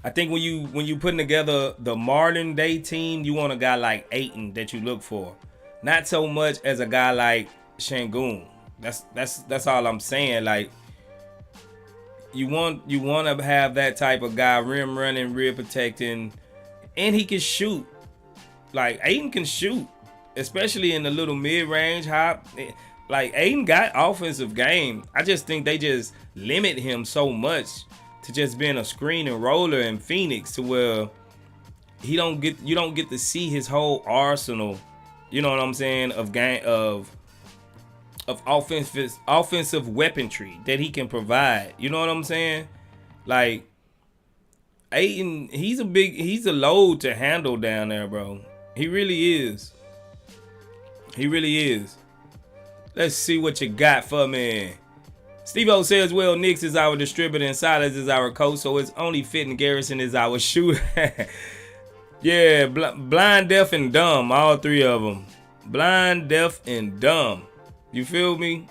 I think when you putting together the modern day team, you want a guy like Ayton that you look for, not so much as a guy like Şengün. That's all I'm saying. Like, you want to have that type of guy, rim running, rim protecting, and he can shoot. Like, Ayton can shoot, especially in the little mid-range hop. Like, Ayton got offensive game. I just think they just limit him so much to just being a screen and roller in Phoenix, to where you don't get to see his whole arsenal. You know what I'm saying? Of offensive weaponry that he can provide. You know what I'm saying? Like, Ayton, he's a load to handle down there, bro. He really is. He really is. Let's see what you got for me. Steve-O says, well, Knicks is our distributor and Silas is our coach, so it's only fitting Garrison is our shooter. Yeah, blind, deaf, and dumb, all three of them. Blind, deaf, and dumb. You feel me?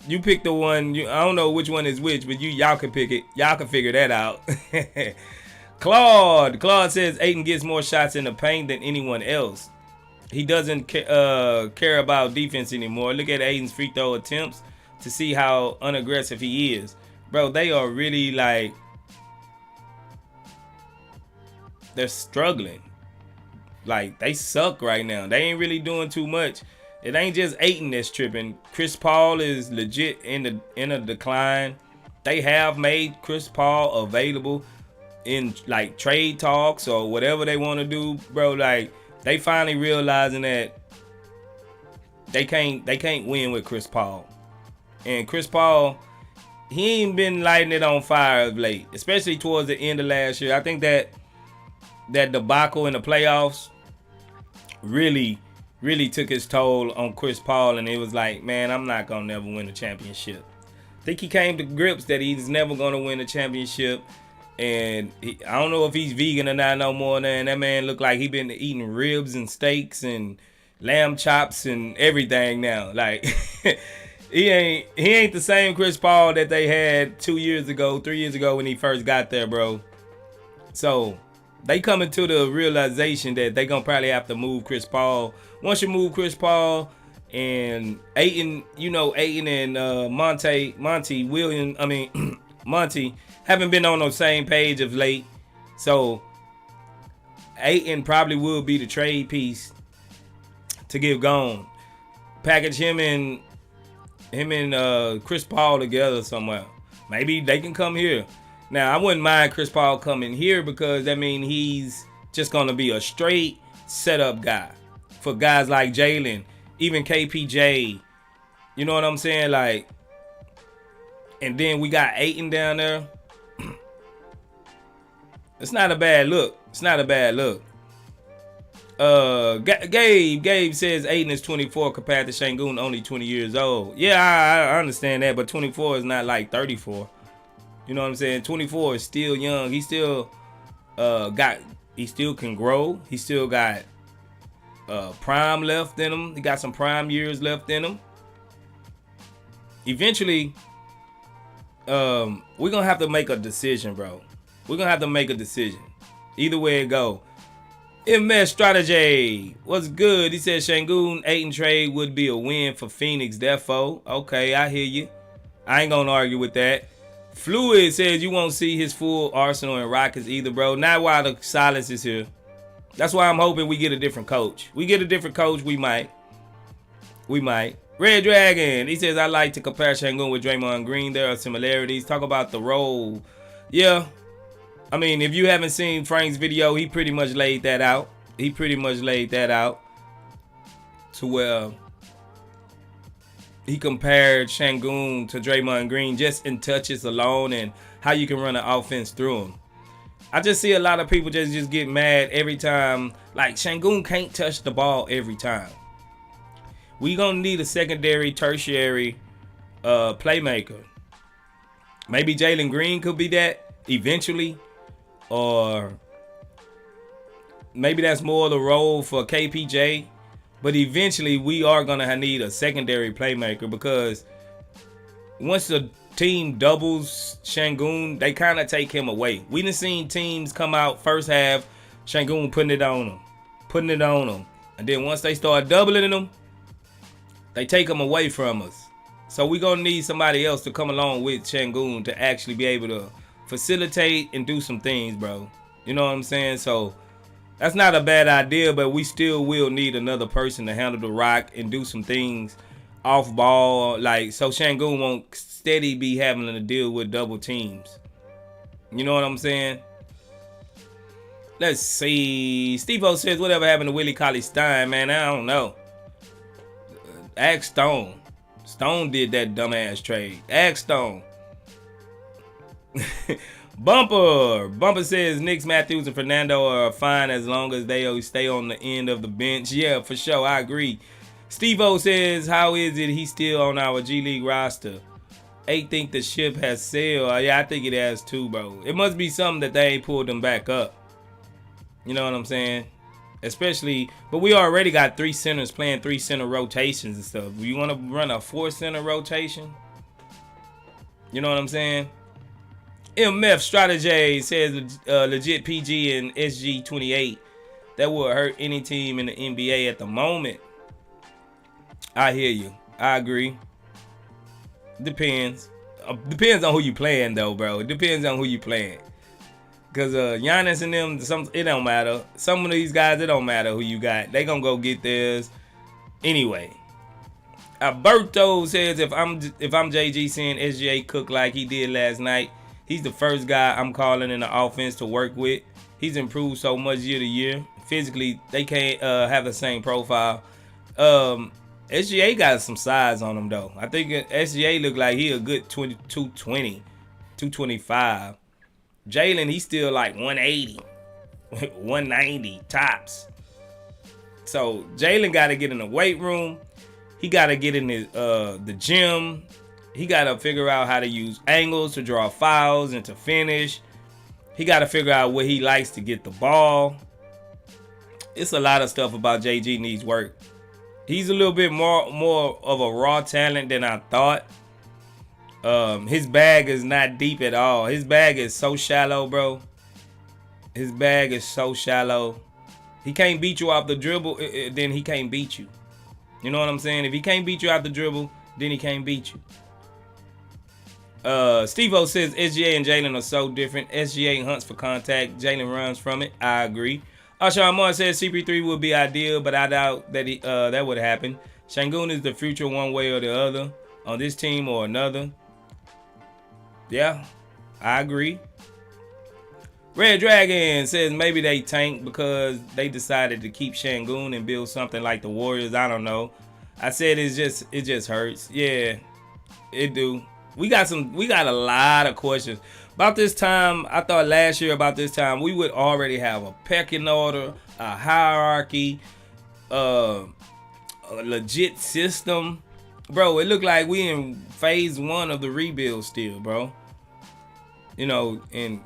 You pick the one. I don't know which one is which, but y'all can pick it. Y'all can figure that out. Claude says Ayton gets more shots in the paint than anyone else. He doesn't care about defense anymore. Look at Ayton's free throw attempts to see how unaggressive he is. Bro, they are really, like, they're struggling. Like, they suck right now. They ain't really doing too much. It ain't just Ayton that's tripping. Chris Paul is legit in a decline. They have made Chris Paul available in, like, trade talks or whatever they want to do, bro. Like, they finally realizing that they can't win with Chris Paul. And Chris Paul, he ain't been lighting it on fire of late, especially towards the end of last year. I think that debacle in the playoffs really took its toll on Chris Paul, and it was like, man, I'm not gonna never win a championship. I think he came to grips that he's never gonna win a championship, and I don't know if he's vegan or not no more. And that man looked like he been eating ribs and steaks and lamb chops and everything now. Like, He ain't the same Chris Paul that they had 2 years ago, 3 years ago when he first got there, bro. So they coming to the realization that they gonna probably have to move Chris Paul. Once you move Chris Paul and Ayton, Ayton and Monty Williams, Monty haven't been on the same page of late. So Ayton probably will be the trade piece to get gone. Package him and Chris Paul together somewhere. Maybe they can come here. Now, I wouldn't mind Chris Paul coming here because that means he's just going to be a straight setup guy for guys like Jalen, even KPJ. You know what I'm saying? Like, and then we got Ayton down there. It's not a bad look. It's not a bad look. Gabe says Ayton is 24 compared to Şengün, only 20 years old. Yeah, I understand that, but 24 is not like 34. You know what I'm saying? 24 is still young. He still he still can grow. He still got prime left in him. He got some prime years left in him. Eventually, we're gonna have to make a decision, bro. We're gonna have to make a decision. Either way it go. MS Strategy, what's good? He said Şengün Ayton trade would be a win for Phoenix. Therefore, okay, I hear you. I ain't gonna argue with that. Fluid says you won't see his full Arsenal and Rockets either, bro. Not while the silence is here. That's why I'm hoping we get a different coach. We get a different coach, we might. We might. Red Dragon, he says I like to compare Şengün with Draymond Green. There are similarities. Talk about the role. Yeah. I mean, if you haven't seen Frank's video, he pretty much laid that out. He pretty much laid that out to where he compared Şengün to Draymond Green just in touches alone and how you can run an offense through him. I just see a lot of people just get mad every time. Like, Şengün can't touch the ball every time. We gonna need a secondary, tertiary playmaker. Maybe Jalen Green could be that eventually. Or maybe that's more the role for KPJ. But eventually we are going to need a secondary playmaker because once the team doubles Şengün, they kind of take him away. We done seen teams come out first half, Şengün putting it on them. And then once they start doubling them, they take him away from us. So we're going to need somebody else to come along with Şengün to actually be able to facilitate and do some things, bro. You know what I'm saying? So that's not a bad idea, but we still will need another person to handle the rock and do some things off ball. Like, so Şengün won't steady be having to deal with double teams. You know what I'm saying? Let's see. Steve-O says, whatever happened to Willie Cauley-Stein, man? I don't know. Ask Stone. Stone did that dumbass trade. Ask Stone. Bumper says Knicks, Matthews, and Fernando are fine as long as they stay on the end of the bench. Yeah, for sure. I agree. Steve-O says, how is it he's still on our G League roster? They think the ship has sailed. Yeah, I think it has too, bro. It must be something that they ain't pulled them back up. You know what I'm saying? Especially, but we already got 3 centers playing 3 center rotations and stuff. You want to run a 4 center rotation? You know what I'm saying? MF Strategy says legit PG and SG 28. That would hurt any team in the NBA at the moment. I hear you. I agree. Depends. Depends on who you playing though, bro. It depends on who you playing. Cause Giannis and them, it don't matter. Some of these guys, it don't matter who you got. They gonna go get theirs anyway. Alberto says if I'm JG seeing SGA cook like he did last night, he's the first guy I'm calling in the offense to work with. He's improved so much year to year. Physically, they can't have the same profile. SGA got some size on him, though. I think SGA look like he a good 220, 225. Jalen, he's still like 180, 190 tops. So Jalen got to get in the weight room. He got to get in the gym. He got to figure out how to use angles to draw fouls and to finish. He got to figure out where he likes to get the ball. It's a lot of stuff about JG needs work. He's a little bit more of a raw talent than I thought. His bag is not deep at all. His bag is so shallow, bro. His bag is so shallow. He can't beat you off the dribble, then he can't beat you. You know what I'm saying? If he can't beat you off the dribble, then he can't beat you. Steve-O says SGA and Jalen are so different. SGA hunts for contact. Jalen runs from it. I agree. Ashawn Moore says CP3 would be ideal, but I doubt that that would happen. Sengun is the future one way or the other on this team or another. Yeah, I agree. Red Dragon says maybe they tanked because they decided to keep Sengun and build something like the Warriors. I don't know. I said it just hurts. Yeah, it do. We got a lot of questions. About this time, I thought last year about this time, we would already have a pecking order, a hierarchy, a legit system. Bro, it looked like we in phase 1 of the rebuild still, bro. You know, and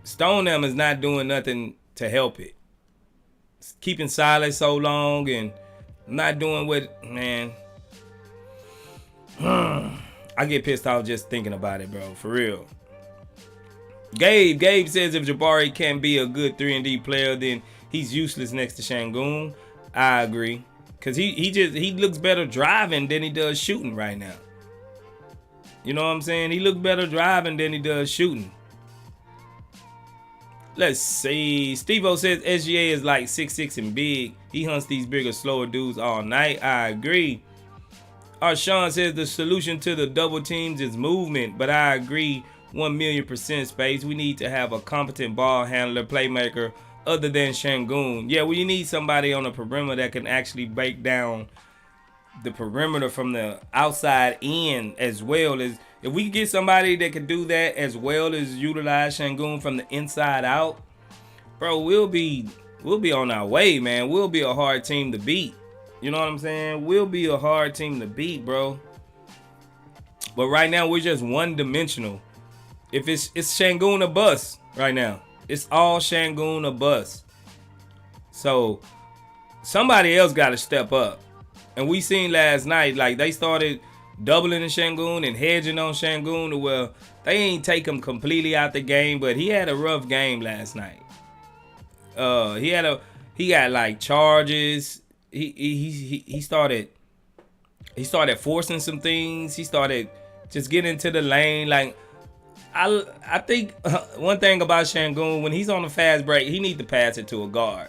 Stoneham is not doing nothing to help it. It's keeping silent so long and not doing what, man. I get pissed off just thinking about it, bro. For real. Gabe says if Jabari can't be a good 3-and-D player, then he's useless next to Sengun. I agree. Cause he looks better driving than he does shooting right now. You know what I'm saying? He looks better driving than he does shooting. Let's see. Steve-O says SGA is like 6'6" and big. He hunts these bigger, slower dudes all night. I agree. Sean says the solution to the double teams is movement, but I agree 1,000,000% Space. We need to have a competent ball handler, playmaker, other than Sengun. Yeah, we need somebody on the perimeter that can actually break down the perimeter from the outside in, as well as if we get somebody that can do that as well as utilize Sengun from the inside out, bro, we'll be on our way, man. We'll be a hard team to beat. You know what I'm saying? We'll be a hard team to beat, bro. But right now we're just one-dimensional. If it's Sengun or bust right now. It's all Sengun or bust. So somebody else got to step up. And we seen last night, like they started doubling in Sengun and hedging on Sengun. Well, they ain't take him completely out the game, but he had a rough game last night. He got like charges. He started forcing some things. He started just getting into the lane. Like I think one thing about Sengun, when he's on the fast break, he needs to pass it to a guard.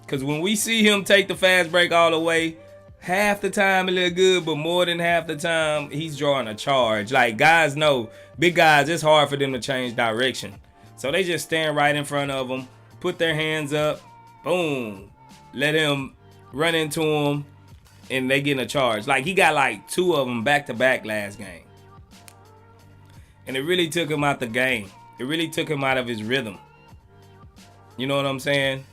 Because when we see him take the fast break all the way, half the time it look good, but more than half the time he's drawing a charge. Like guys know, big guys, it's hard for them to change direction. So they just stand right in front of him, put their hands up, boom, let him run into him, and they get a charge. Like he got like 2 of them back to back last game. And it really took him out the game. It really took him out of his rhythm. You know what I'm saying?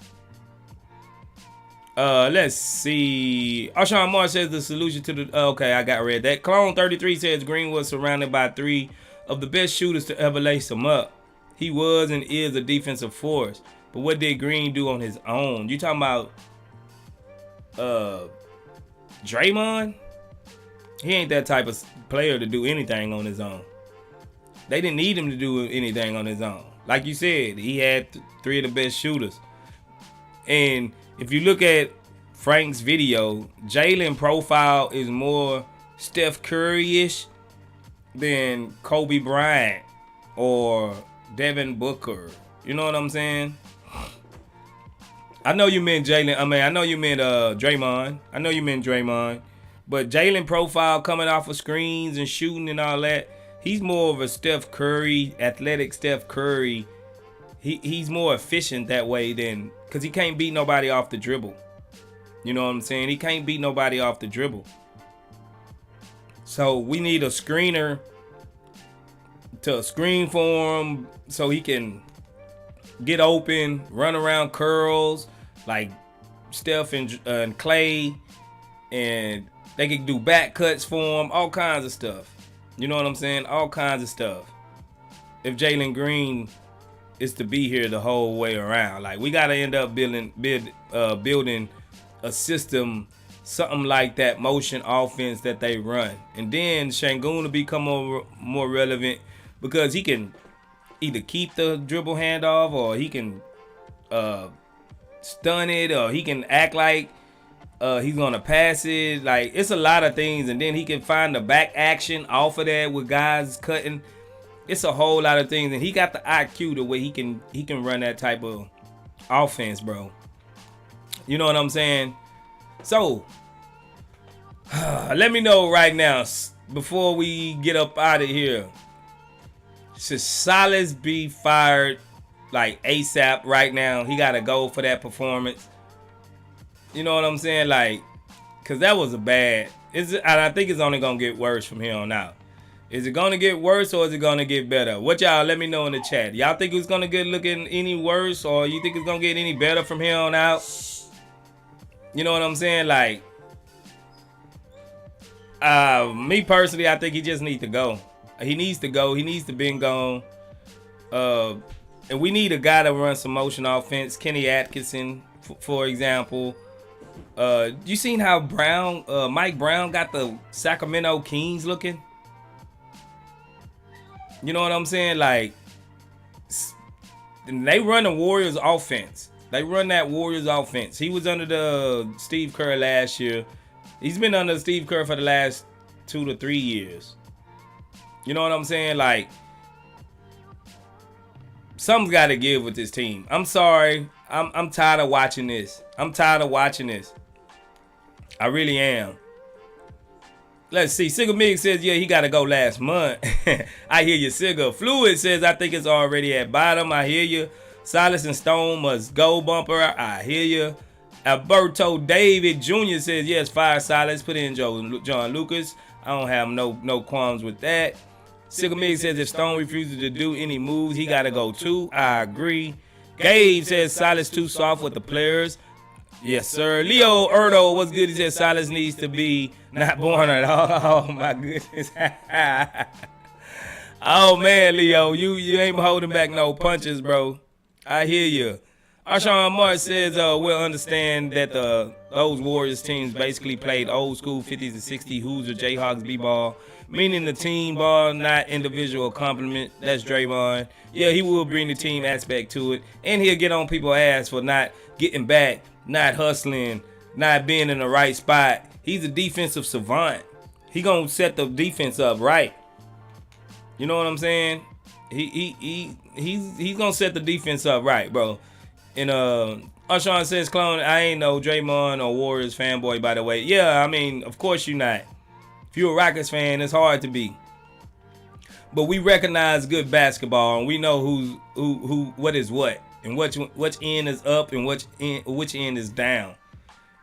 Let's see. Ashawn Moore says the solution to the... okay, I got read that. Clone 33 says Green was surrounded by 3 of the best shooters to ever lace him up. He was and is a defensive force. But what did Green do on his own? You talking about Draymond? He ain't that type of player to do anything on his own. They didn't need him to do anything on his own. Like you said, he had 3 of the best shooters. And if you look at Frank's video, Jalen profile is more Steph Curry-ish than Kobe Bryant or Devin Booker. You know what I'm saying? I know you meant Jalen. I know you meant Draymond. I know you meant Draymond. But Jalen profile coming off of screens and shooting and all that, he's more of a Steph Curry, athletic Steph Curry. He's more efficient that way than... because he can't beat nobody off the dribble. You know what I'm saying? He can't beat nobody off the dribble. So we need a screener to screen for him so he can get open, run around curls like Steph and Clay. And they can do back cuts for him. All kinds of stuff. You know what I'm saying? All kinds of stuff. If Jalen Green is to be here the whole way around, like we got to end up building a system something like that motion offense that they run. And then Şengün will become more relevant because he can either keep the dribble handoff, or he can stun it, or he can act like he's gonna pass it. Like, it's a lot of things. And then he can find the back action off of that with guys cutting. It's a whole lot of things. And he got the IQ to where he can run that type of offense, bro. You know what I'm saying? So, let me know right now, before we get up out of here, should Silas be fired like ASAP right now? He got to go for that performance. You know what I'm saying? Like, because that was a bad. And I think it's only going to get worse from here on out. Is it going to get worse, or is it going to get better? What y'all, let me know in the chat. Y'all think it's going to get looking any worse, or you think it's going to get any better from here on out? You know what I'm saying? Like, me personally, I think he just needs to go. He needs to go. He needs to be gone. And we need a guy to run some motion offense. Kenny Atkinson, for example. You seen how Mike Brown got the Sacramento Kings looking? You know what I'm saying? Like, they run the Warriors offense. They run that Warriors offense. He was under the Steve Kerr last year. He's been under Steve Kerr for the last 2 to 3 years. You know what I'm saying? Like, something's got to give with this team. I'm sorry. I'm tired of watching this. I'm tired of watching this. I really am. Let's see. Sigga Mig says, yeah, he got to go last month. I hear you, Sigga. Fluid says, I think it's already at bottom. I hear you. Silas and Stone must go, Bumper. I hear you. Alberto David Jr. says, yes, fire Silas. Put in John Lucas. I don't have no qualms with that. Sigga Mig says, if Stone refuses to do any moves, he got to go too. I agree. Gabe says, Silas too soft with the players. Yes, sir. Leo Erdo, what's good? He says, Silas needs to be not born at all. Oh, my goodness. Oh, man, Leo, you ain't holding back no punches, bro. I hear you. Arshawn Mark says, we'll understand that those Warriors teams basically played old school 50s and 60s Hoosier Jayhawks b-ball, meaning the team ball, not individual compliment. That's Draymond. Yeah, he will bring the team aspect to it, and he'll get on people's ass for not getting back, not hustling, not being in the right spot. He's a defensive savant. He gonna set the defense up right. You know what I'm saying? He's gonna set the defense up right, bro. And Arshawn says, clone, I ain't no Draymond or Warriors fanboy, by the way. Yeah, I mean, of course you're not. If you're a Rockets fan, it's hard to be. But we recognize good basketball, and we know who what is what, and which end is up and which end is down.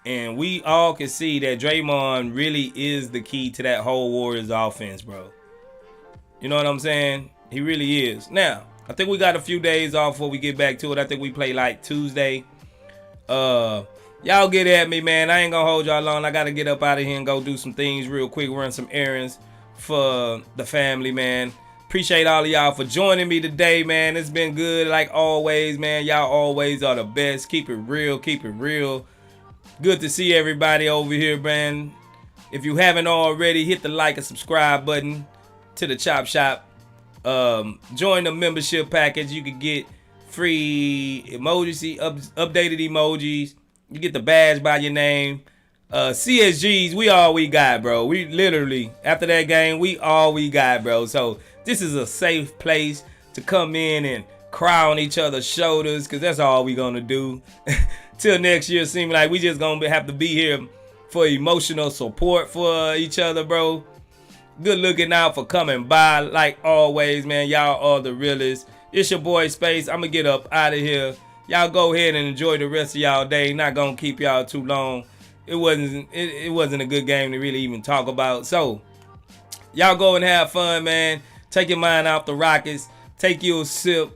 And we all can see that Draymond really is the key to that whole Warriors offense, bro. You know what I'm saying? He really is. Now, I think we got a few days off before we get back to it. I think we play like Tuesday. Y'all get at me, man. I ain't gonna hold y'all long. I gotta get up out of here and go do some things real quick, run some errands for the family, man. Appreciate all of y'all for joining me today, man. It's been good like always, man. Y'all always are the best. Keep it real. Keep it real. Good to see everybody over here, man. If you haven't already, hit the like and subscribe button to the Chop Shop. Join the membership package. You can get free emojis, updated emojis. You get the badge by your name. CSGs, we all we got, bro. We literally, after that game, we all we got, bro. So this is a safe place to come in and cry on each other's shoulders, because that's all we gonna do. Till next year, seem like we just gonna have to be here for emotional support for each other, bro. Good looking out for coming by, like always, man. Y'all are the realest. It's your boy Space. I'm gonna get up out of here. Y'all go ahead and enjoy the rest of y'all day. Not gonna keep y'all too long. It wasn't a good game to really even talk about. So y'all go and have fun, man. Take your mind off the Rockets. Take you a sip.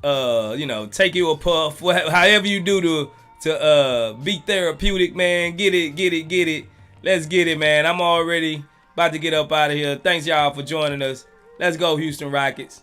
Take you a puff. However you do to be therapeutic, man. Get it. Let's get it, man. I'm already about to get up out of here. Thanks y'all for joining us. Let's go, Houston Rockets.